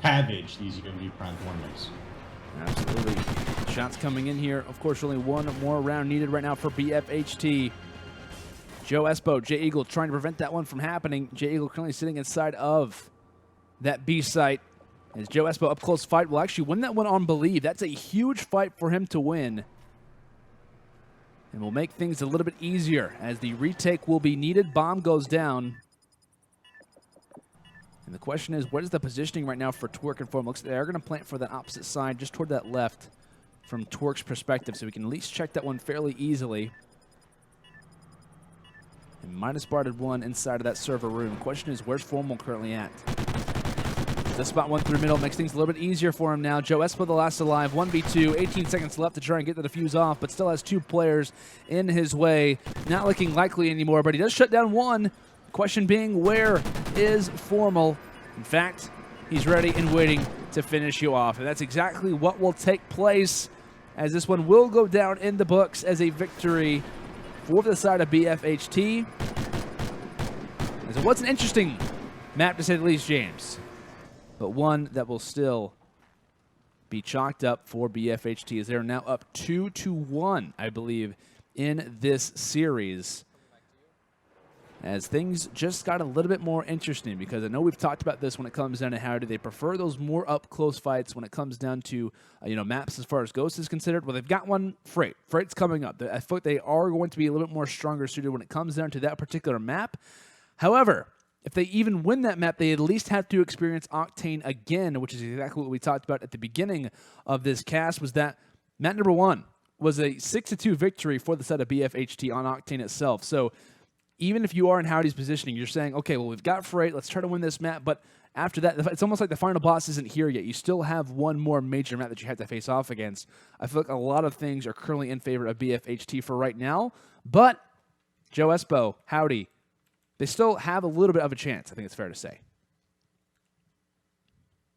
ravage these UMG Prime tournaments. Absolutely. Shots coming in here. Of course, only one more round needed right now for BFHT. JoeEspo, JeEagle trying to prevent that one from happening. JeEagle currently sitting inside of that B site. As JoeEspo up close fight will actually win that one on BeLieve. That's a huge fight for him to win. And will make things a little bit easier as the retake will be needed. Bomb goes down. And the question is, what is the positioning right now for Twerk and Form? Looks like they're going to plant for that opposite side, just toward that left from Twerk's perspective, so we can at least check that one fairly easily. And minus spotted one inside of that server room. Question is, where's Formal currently at? The spot one through middle makes things a little bit easier for him now. JoeEspo the last alive, 1v2, 18 seconds left to try and get the defuse off, but still has 2 players in his way. Not looking likely anymore, but he does shut down one. Question being, where is Formal? In fact, he's ready and waiting to finish you off, and that's exactly what will take place, as this one will go down in the books as a victory for the side of BFHT. As it was an interesting map, to say the least, James, but one that will still be chalked up for BFHT, as they're now up 2-1, I believe, in this series. As things just got a little bit more interesting, because I know we've talked about this when it comes down to Howdy. They prefer those more up-close fights when it comes down to maps as far as Ghost is considered. Well, they've got one, Freight. Freight's coming up. I thought they are going to be a little bit more stronger suited when it comes down to that particular map. However, if they even win that map, they at least have to experience Octane again, which is exactly what we talked about at the beginning of this cast, was that map number 1 was a 6-2 victory for the set of BFHT on Octane itself. So even if you are in Howdy's positioning, you're saying, okay, well, we've got Freight, let's try to win this map, but after that, it's almost like the final boss isn't here yet. You still have one more major map that you have to face off against. I feel like a lot of things are currently in favor of BFHT for right now, but JoeEspo, Howdy, they still have a little bit of a chance, I think it's fair to say.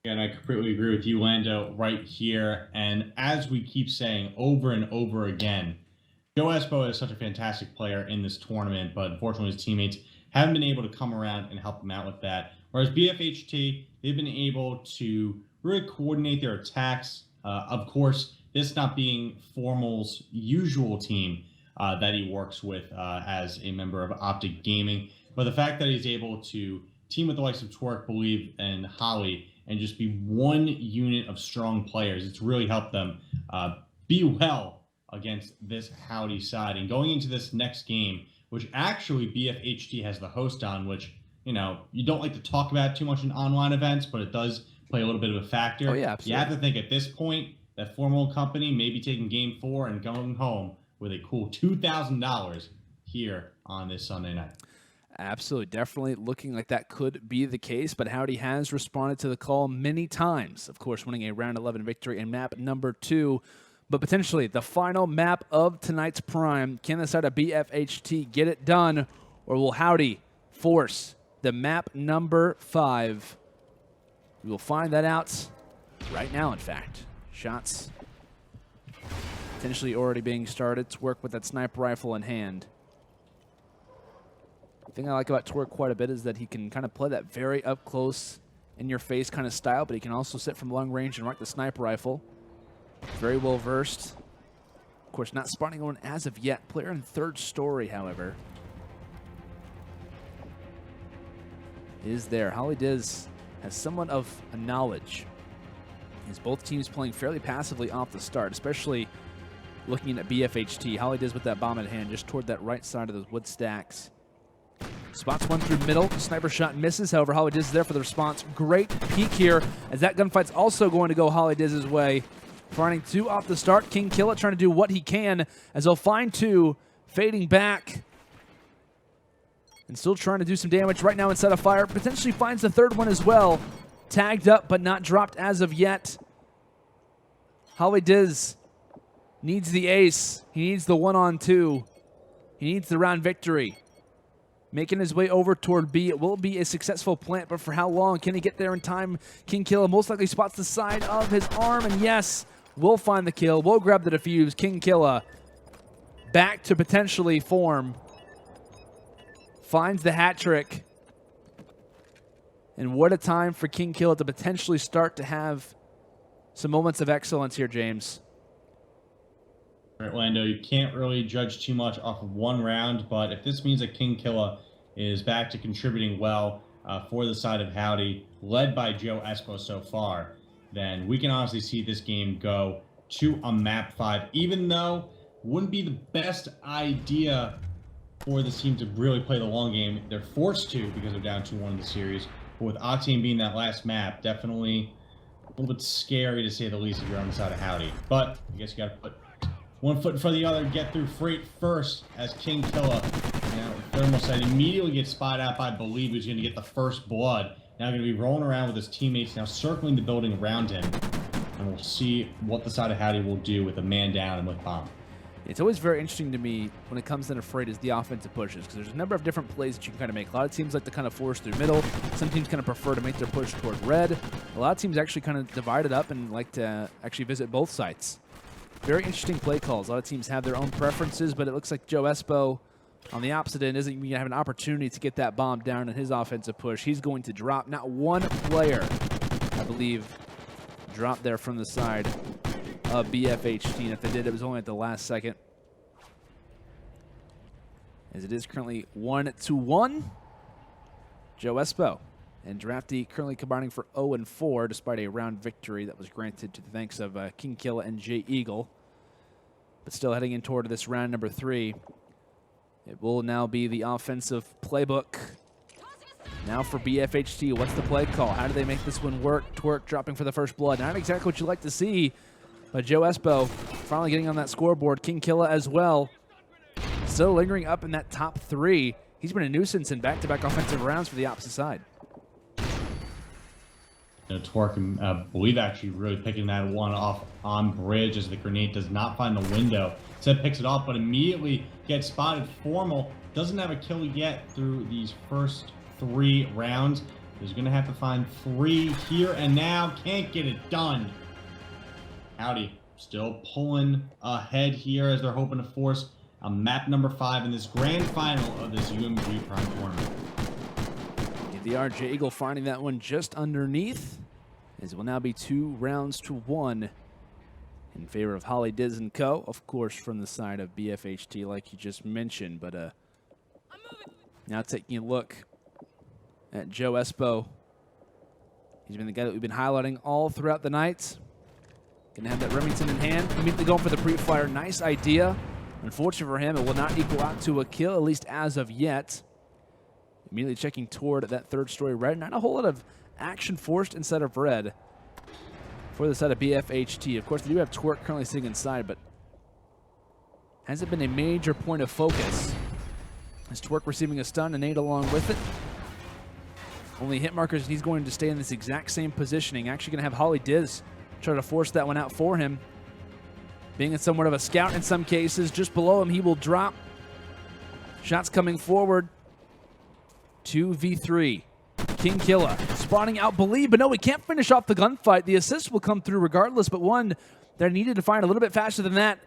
And I completely agree with you, Lando, right here. And as we keep saying over and over again, JoeEspo is such a fantastic player in this tournament, but unfortunately his teammates haven't been able to come around and help him out with that. Whereas BFHT, they've been able to really coordinate their attacks. Of course, this not being Formal's usual team that he works with as a member of Optic Gaming, but the fact that he's able to team with the likes of Twerk, Believe, and Holly and just be one unit of strong players, it's really helped them be well against this Howdy side. And going into this next game, which actually BFHT has the host on, which, you don't like to talk about too much in online events, but it does play a little bit of a factor. Oh, yeah, absolutely. You have to think at this point that Formal Company may be taking game 4 and going home with a cool $2,000 here on this Sunday night. Absolutely. Definitely looking like that could be the case, but Howdy has responded to the call many times. Of course, winning a round 11 victory in map number 2, but potentially the final map of tonight's Prime. Can the side of BFHT get it done, or will Howdy force the map number 5? We will find that out right now, in fact. Shots potentially already being started to work with that sniper rifle in hand. The thing I like about Twerk quite a bit is that he can kind of play that very up close, in your face kind of style, but he can also sit from long range and rock the sniper rifle. Very well versed. Of course, not spawning one as of yet. Player in 3rd story, however, is there. HollyDizz has somewhat of a knowledge, as both teams playing fairly passively off the start, especially looking at BFHT. HollyDizz with that bomb in hand just toward that right side of those wood stacks. Spots one through middle. Sniper shot misses. However, HollyDizz is there for the response. Great peek here, as that gunfight's also going to go HollyDizz's way. Finding 2 off the start. KiiNG Killaa trying to do what he can, as he'll find 2. Fading back. And still trying to do some damage right now inside of fire. Potentially finds the 3rd one as well. Tagged up, but not dropped as of yet. HollyDizz needs the ace. He needs the 1-on-2. He needs the round victory. Making his way over toward B. It will be a successful plant, but for how long? Can he get there in time? KiiNG Killaa most likely spots the side of his arm, and yes, will find the kill. Will grab the defuse. KiiNG Killaa back to potentially form. Finds the hat trick. And what a time for KiiNG Killaa to potentially start to have some moments of excellence here, James. All right, Lando, you can't really judge too much off of one round, but if this means that KiiNG Killaa is back to contributing well for the side of Howdy, led by JoeEspo so far, then we can honestly see this game go to a map 5, even though it wouldn't be the best idea for this team to really play the long game. They're forced to because they're down 2-1 in the series, but with Octane being that last map, definitely a little bit scary to say the least if you're on the side of Howdy. But I guess you got to put one foot in front of the other, get through Freight first, as KiiNG Killaa, Thermal side immediately gets spotted out by Believe, who's going to get the first blood. now going to be rolling around with his teammates, now circling the building around him. And we'll see what the side of Howdy will do with a man down and with bomb. It's always very interesting to me when it comes to afraid is the offensive pushes, because there's a number of different plays that you can kind of make. A lot of teams like to kind of force through middle. Some teams kind of prefer to make their push toward red. A lot of teams actually kind of divide it up and like to actually visit both sites. Very interesting play calls. A lot of teams have their own preferences, but it looks like JoeEspo on the opposite end isn't going to have an opportunity to get that bomb down in his offensive push. He's going to drop. Not one player, I believe, dropped there from the side of BFHT, and if they did, it was only at the last second. As it is currently 1-1. JoeEspo and DraftaY currently combining for 0-4, despite a round victory that was granted to the thanks of KiiNG, Killaa, and JeeEagle. But still heading in toward this round number 3. It will now be the offensive playbook. Now for BFHT, what's the play call? How do they make this one work? TMTwerk dropping for the first blood. Not exactly what you like to see, but JoeEspo finally getting on that scoreboard. KiiNG, Killaa as well. Still lingering up in that top 3. He's been a nuisance in back-to-back offensive rounds for the opposite side. TMTwerk and iBulieve actually really picking that one off on bridge as the grenade does not find the window. Instead picks it off, but immediately gets spotted. Formal doesn't have a kill yet through these first 3 rounds. He's going to have to find 3 here and now. Can't get it done. Howdy still pulling ahead here as they're hoping to force a map number 5 in this grand final of this UMG Prime tournament. The JeeEagle finding that one just underneath, as it will now be 2-1 in favor of HollyDizz and Co. Of course, from the side of BFHT, like you just mentioned. But now taking a look at JoeEspo. He's been the guy that we've been highlighting all throughout the night. Gonna have that Remington in hand. Immediately going for the pre-fire. Nice idea. Unfortunately for him, it will not equal out to a kill, at least as of yet. Immediately checking toward that third story red. Not a whole lot of action forced inside of red for the side of BFHT. Of course, they do have TMTwerk currently sitting inside, but hasn't been a major point of focus. As TMTwerk receiving a stun and nade along with it. Only hit markers, and he's going to stay in this exact same positioning. Actually going to have HollyDizz try to force that one out for him. Being somewhat of a scout in some cases. Just below him, he will drop. Shots coming forward. 2v3. KiiNG, Killaa spawning out iBulieve, but no, we can't finish off the gunfight. The assist will come through regardless, but one that needed to find a little bit faster than that.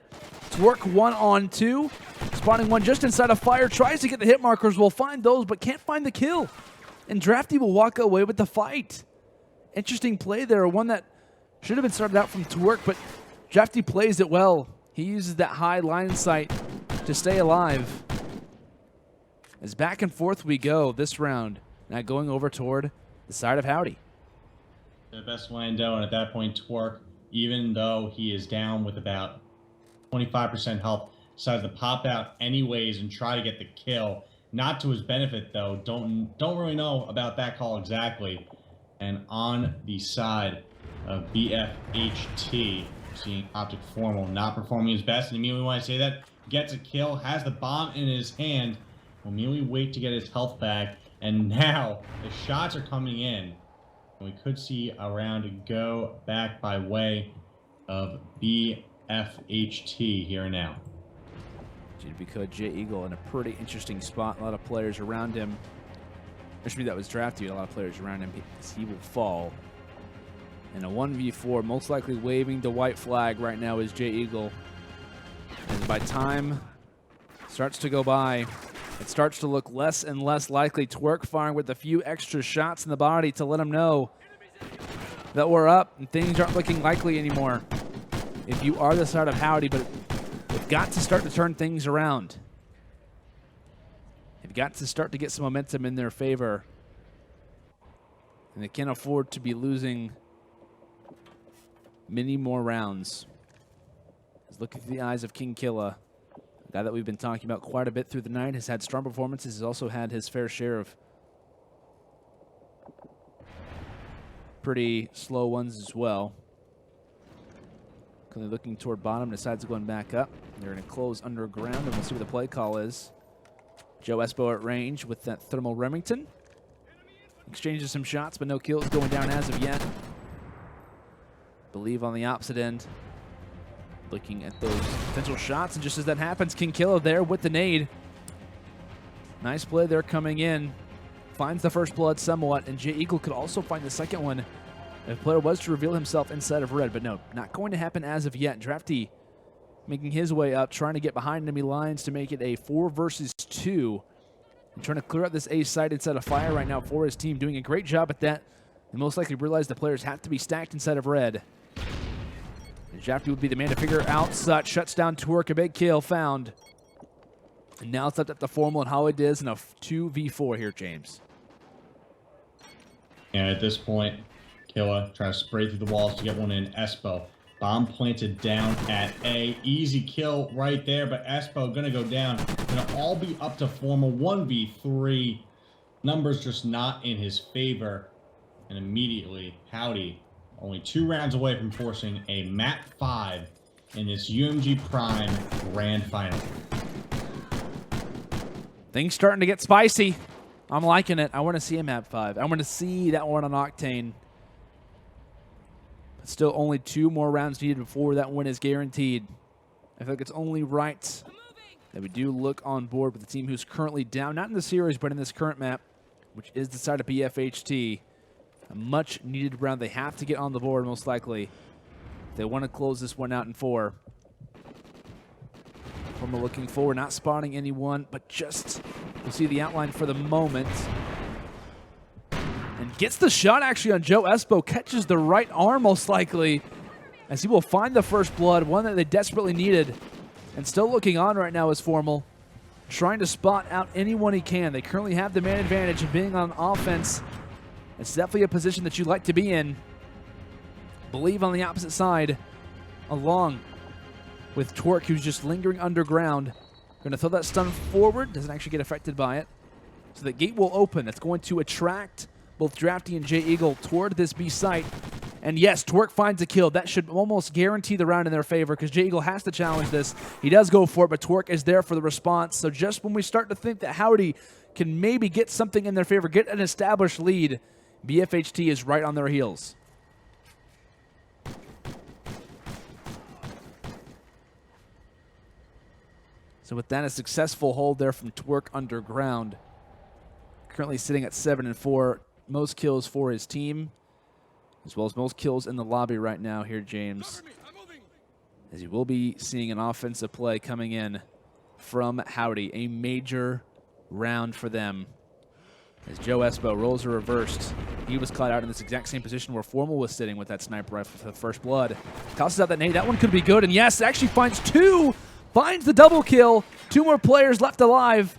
TMTwerk 1-on-2. Spawning one just inside of fire. Tries to get the hit markers. Will find those, but can't find the kill. And DraftaY will walk away with the fight. Interesting play there. One that should have been started out from TMTwerk, but DraftaY plays it well. He uses that high line sight to stay alive. As back and forth we go this round. Now going over toward the side of Howdy. The best window, and at that point, TMTwerk, even though he is down with about 25% health, decides to pop out anyways and try to get the kill. Not to his benefit, though. Don't really know about that call exactly. And on the side of BFHT, seeing TheOpTicFormal not performing his best, and immediately when I say that, gets a kill, has the bomb in his hand, will immediately wait to get his health back, and now the shots are coming in. And we could see a round go back by way of BFHT here and now. Because JeeEagle in a pretty interesting spot. A lot of players around him. Actually, that was DraftaY. A lot of players around him. He will fall. In a 1v4, most likely waving the white flag right now is JeeEagle. And by time starts to go by, it starts to look less and less likely. TMTwerk firing with a few extra shots in the body to let him know that we're up and things aren't looking likely anymore. If you are the side of Howdy, but they've got to start to turn things around. They've got to start to get some momentum in their favor. And they can't afford to be losing many more rounds. Let's look at the eyes of KiiNG, Killaa. A guy that we've been talking about quite a bit through the night. Has had strong performances. Has also had his fair share of pretty slow ones as well. Currently looking toward bottom, decides going back up. They're going to close underground, and we'll see what the play call is. JoeEspo at range with that thermal Remington. exchanges some shots, but no kills going down as of yet. BeLieve on the opposite end, looking at those potential shots, and just as that happens, Killaa there with the nade. Nice play there coming in. Finds the first blood somewhat, and JeeGle could also find the second one if the player was to reveal himself inside of red, but no, not going to happen as of yet. DraftaY making his way up, trying to get behind enemy lines to make it a 4 versus 2. And trying to clear out this A site inside of fire right now for his team, doing a great job at that. And most likely realize the players have to be stacked inside of red. And DraftaY would be the man to figure out such. Shuts down TMTwerk, a big kill found. And now it's left up to Formal and HollyDizz in a 2v4 here, James. And at this point, Killaa trying to spray through the walls to get one in. Espo, bomb planted down at A. Easy kill right there, but Espo gonna go down. Gonna all be up to Formal. 1v3. Numbers just not in his favor. And immediately, Howdy, only 2 rounds away from forcing a map 5 in this UMG Prime Grand Final. Things starting to get spicy. I'm liking it. I want to see a map 5. I want to see that one on Octane. But still only 2 more rounds needed before that win is guaranteed. I feel like it's only right that we do look on board with the team who's currently down, not in the series, but in this current map, which is the side of BFHT. A much needed round. They have to get on the board, most likely, if they want to close this one out in 4. Formal looking forward, not spotting anyone, but just we'll see the outline for the moment. And gets the shot actually on JoeEspo, catches the right arm most likely, as he will find the first blood, one that they desperately needed. And still looking on right now is Formal, trying to spot out anyone he can. They currently have the man advantage of being on offense. It's definitely a position that you'd like to be in. BeLieve on the opposite side, along with TMTwerk, who's just lingering underground. Going to throw that stun forward. Doesn't actually get affected by it. So the gate will open. It's going to attract both DraftaY and JeeGle toward this B site. And yes, TMTwerk finds a kill. That should almost guarantee the round in their favor because JeeGle has to challenge this. He does go for it, but TMTwerk is there for the response. So just when we start to think that Howdy can maybe get something in their favor, get an established lead, BFHT is right on their heels. So with that, a successful hold there from TMTwerk underground. Currently sitting at 7 and 4. Most kills for his team, as well as most kills in the lobby right now here, James. As you will be seeing an offensive play coming in from Howdy. A major round for them. As JoeEspo rolls are reversed. He was caught out in this exact same position where Formal was sitting with that sniper rifle for the first blood. Tosses out that nade. That one could be good. And yes, it actually finds 2. Finds the double kill. 2 more players left alive.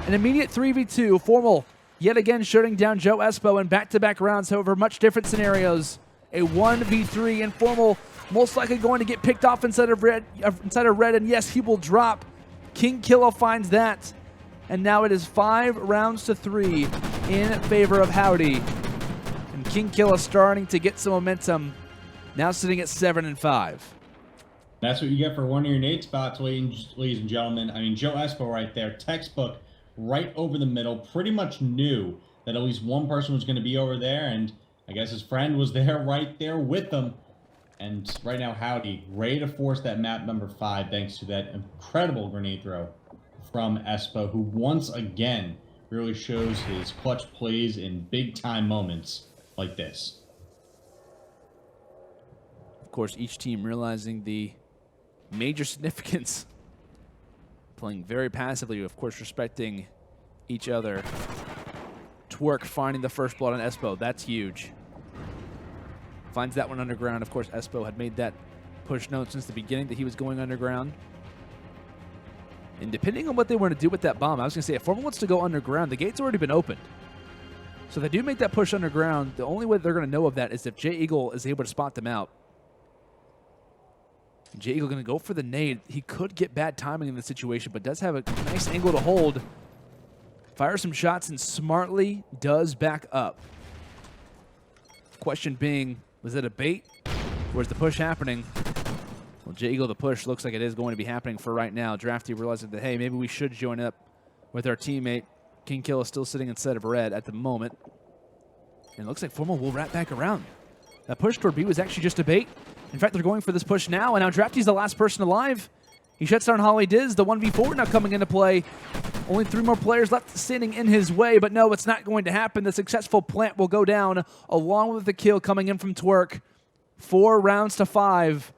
An immediate 3v2. Formal yet again shutting down JoeEspo in back-to-back rounds. However, much different scenarios. A 1v3 and Formal most likely going to get picked off inside of red. And yes, he will drop. Killaa finds that. And now it is 5 rounds to 3 in favor of Howdy. And Killaa starting to get some momentum. Now sitting at 7 and 5. That's what you get for one of your nade spots, ladies and gentlemen. I mean, JoeEspo right there, textbook, right over the middle. Pretty much knew that at least one person was going to be over there, and I guess his friend was there right there with them. And right now, Howdy, ready to force that map number 5 thanks to that incredible grenade throw from Espo, who once again really shows his clutch plays in big-time moments like this. Of course, each team realizing the major significance, playing very passively, of course, respecting each other. TMTwerk finding the first blood on Espo. That's huge. Finds that one underground. Of course, Espo had made that push known since the beginning that he was going underground. And depending on what they want to do with that bomb, I was going to say, if Formal wants to go underground, the gate's already been opened. So if they do make that push underground, the only way they're going to know of that is if JeeGle is able to spot them out. JeeGle going to go for the nade. He could get bad timing in the situation, but does have a nice angle to hold. Fires some shots and smartly does back up. Question being, was it a bait? Where's the push happening? Well, JeeGle, the push looks like it is going to be happening for right now. DraftaY realizing that, hey, maybe we should join up with our teammate. Killaa still sitting instead of red at the moment. And it looks like Formal will wrap back around. That push toward B was actually just a bait. In fact, they're going for this push now, and now DraftaY's the last person alive. He shuts down HollyDizz, the 1v4 now coming into play. Only 3 more players left standing in his way, but no, it's not going to happen. The successful plant will go down, along with the kill coming in from TMTwerk. 4 rounds to 5.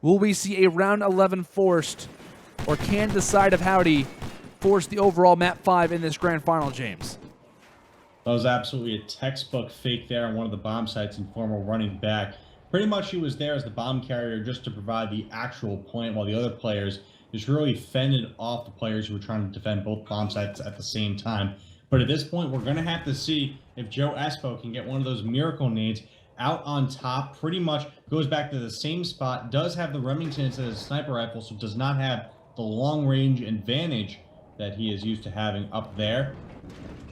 Will we see a round 11 forced, or can the side of Howdy force the overall map 5 in this grand final, James? That was absolutely a textbook fake there on one of the bomb sites, and Formal running back. Pretty much he was there as the bomb carrier just to provide the actual point, while the other players just really fended off the players who were trying to defend both bomb sites at the same time. But at this point, we're going to have to see if JoeEspo can get one of those miracle nades out on top. Pretty much goes back to the same spot, does have the Remington instead of the sniper rifle, so does not have the long range advantage that he is used to having up there.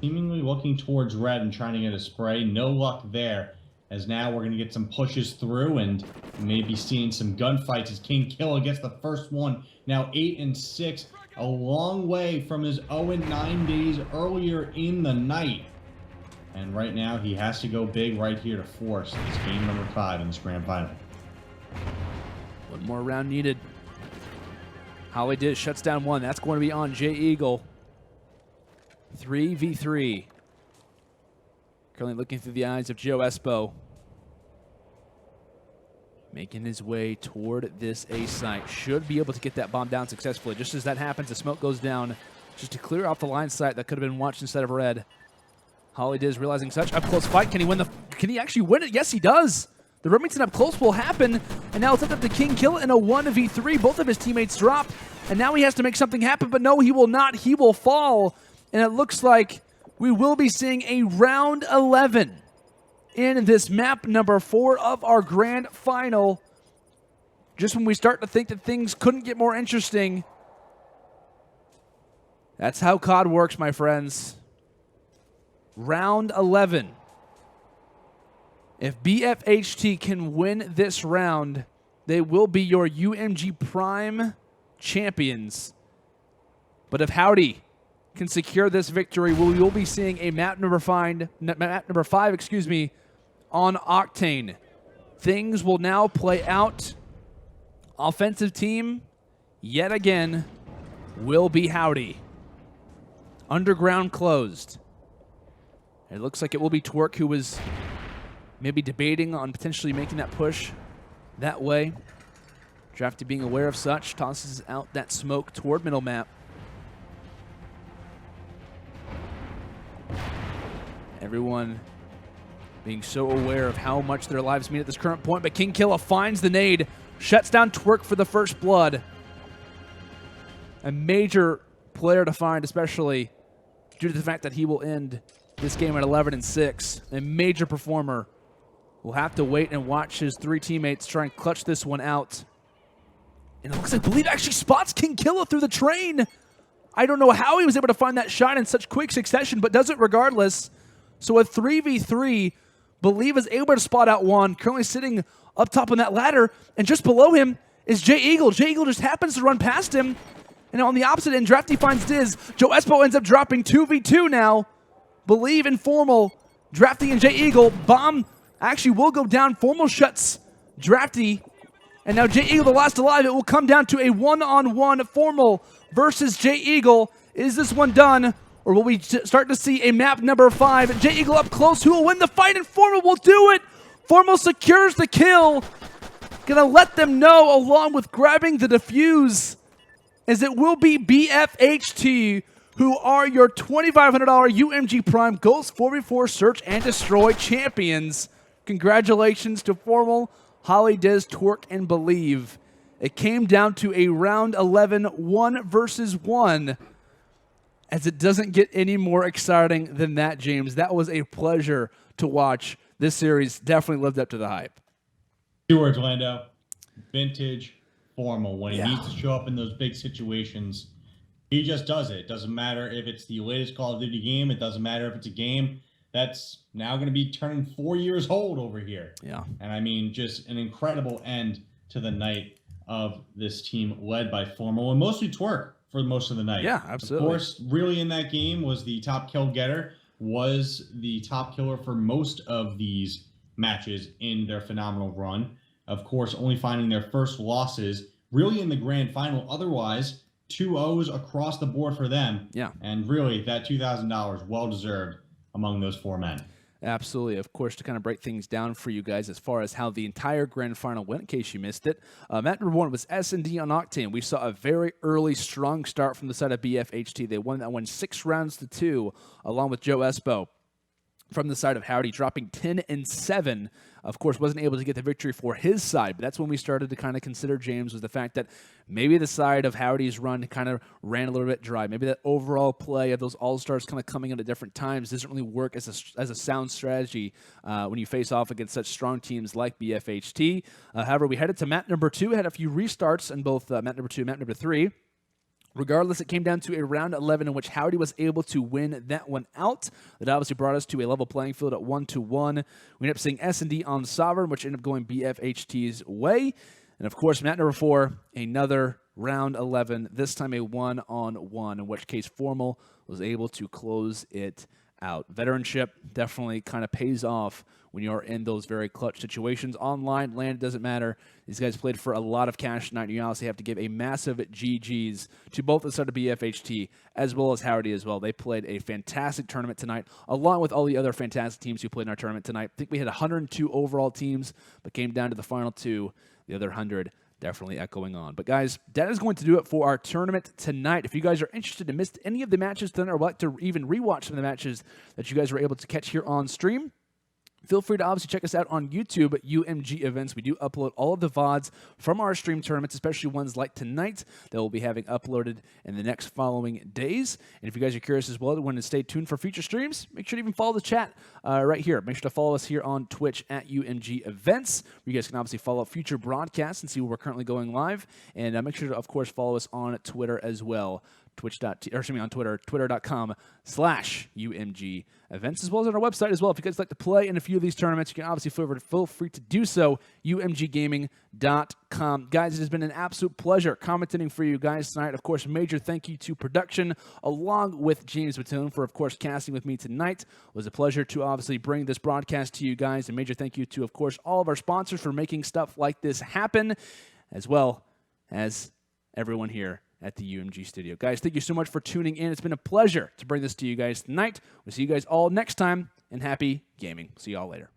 Seemingly looking towards red and trying to get a spray. No luck there, as now we're going to get some pushes through and maybe seeing some gunfights as Killaa gets the first one. Now 8-6, a long way from his 0-9 days earlier in the night. And right now he has to go big right here to force this game number 5 in this grand final. One more round needed. HollyDizz shuts down 1. That's going to be on JeeGle. 3v3. Currently looking through the eyes of JoeEspo. Making his way toward this A site. Should be able to get that bomb down successfully. Just as that happens, the smoke goes down just to clear off the line sight that could have been watched instead of red. HollyDizz realizing such up close fight. Can he win the? Can he actually win it? Yes, he does. The Remington up close will happen, and now it's up to KiiNG Killaa in a 1v3. Both of his teammates drop, and now he has to make something happen, but no, he will not. He will fall, and it looks like we will be seeing a round 11 in this map number 4 of our grand final. Just when we start to think that things couldn't get more interesting, that's how COD works, my friends. Round 11. If BFHT can win this round, they will be your UMG Prime champions. But if Howdy can secure this victory, we will be seeing a map number 5, on Octane. Things will now play out. Offensive team, yet again, will be Howdy. Underground closed. It looks like it will be TMTwerk who was maybe debating on potentially making that push that way. DraftaY being aware of such, tosses out that smoke toward middle map. Everyone being so aware of how much their lives mean at this current point, but KiiNG Killaa finds the nade, shuts down TMTwerk for the first blood. A major player to find, especially due to the fact that he will end this game at 11-6. A major performer. We'll have to wait and watch his 3 teammates try and clutch this one out. And it looks like iBulieve actually spots KiiNG Killaa through the train. I don't know how he was able to find that shot in such quick succession, but does it regardless. So a 3v3, iBulieve is able to spot out one, currently sitting up top on that ladder, and just below him is JeeGle. JeeGle just happens to run past him, and on the opposite end, DraftaY finds Dizz. JoeEspo ends up dropping 2v2 now. iBulieve and Formal, DraftaY and JeeGle. Bomb actually will go down. Formal shuts DraftaY, and now JeeGle the last alive. It will come down to a one-on-one Formal versus JeeGle. Is this one done? Or will we start to see a map number 5? JeeGle up close. Who will win the fight? And Formal will do it. Formal secures the kill. Gonna let them know, along with grabbing the defuse, as it will be BFHT, who are your $2,500 UMG Prime Ghost 4v4 Search and Destroy champions. Congratulations to Formal, HollyDizz, TMTwerk, and iBulieve. It came down to a round 11, 1 versus 1. As it doesn't get any more exciting than that, James. That was a pleasure to watch. This series definitely lived up to the hype. 2 words, Lando. Vintage Formal. When he needs to show up in those big situations, he just does it. It doesn't matter if it's the latest Call of Duty game. It doesn't matter if it's a game that's now going to be turning 4 years old over here. Yeah. And I mean, just an incredible end to the night of this team led by Formal and mostly TMTwerk for most of the night. Yeah, absolutely. Of course, really in that game was the top kill getter, was the top killer for most of these matches in their phenomenal run. Of course, only finding their first losses really in the grand final. Otherwise, 2-0s across the board for them. Yeah. And really, that $2,000 well-deserved among those 4 men. Absolutely. Of course, to kind of break things down for you guys as far as how the entire grand final went, in case you missed it, match number 1 was S&D on Octane. We saw a very early, strong start from the side of BFHT. They won that one 6 rounds to 2, along with JoeEspo from the side of Howdy, dropping 10 and 7. Of course, wasn't able to get the victory for his side, but that's when we started to kind of consider, James, was the fact that maybe the side of Howdy's run kind of ran a little bit dry. Maybe that overall play of those all-stars kind of coming in at different times doesn't really work as a sound strategy when you face off against such strong teams like BFHT. However, we headed to map number 2, had a few restarts in both map number 2 and map number 3. Regardless, it came down to a round 11 in which Howdy was able to win that one out. That obviously brought us to a level playing field at 1-1. We ended up seeing S&D on Sovereign, which ended up going BFHT's way. And of course, map number 4, another round 11, this time a 1-on-1, in which case Formal was able to close it out. Veteranship definitely kind of pays off when you're in those very clutch situations. Online, land, doesn't matter. These guys played for a lot of cash tonight, and you honestly have to give a massive GG's to both the side of BFHT as well as Howdy as well. They played a fantastic tournament tonight, along with all the other fantastic teams who played in our tournament tonight. I think we had 102 overall teams, but came down to the final 2. The other 100 definitely echoing on. But guys, that is going to do it for our tournament tonight. If you guys are interested and missed any of the matches tonight, or would like to even rewatch some of the matches that you guys were able to catch here on stream, feel free to obviously check us out on YouTube at UMG Events. We do upload all of the VODs from our stream tournaments, especially ones like tonight that we'll be having uploaded in the next following days. And if you guys are curious as well to want to stay tuned for future streams, make sure to even follow the chat right here. Make sure to follow us here on Twitch at UMG Events. You guys can obviously follow future broadcasts and see where we're currently going live. And make sure to, of course, follow us on Twitter as well. On Twitter, twitter.com/UMG Events, as well as on our website as well. If you guys like to play in a few of these tournaments, you can obviously feel free to do so, umggaming.com. Guys, it has been an absolute pleasure commentating for you guys tonight. Of course, major thank you to production, along with James Mattoon for, of course, casting with me tonight. It was a pleasure to obviously bring this broadcast to you guys, and major thank you to, of course, all of our sponsors for making stuff like this happen, as well as everyone here at the UMG studio. Guys, thank you so much for tuning in. It's been a pleasure to bring this to you guys tonight. We'll see you guys all next time, and happy gaming. See you all later.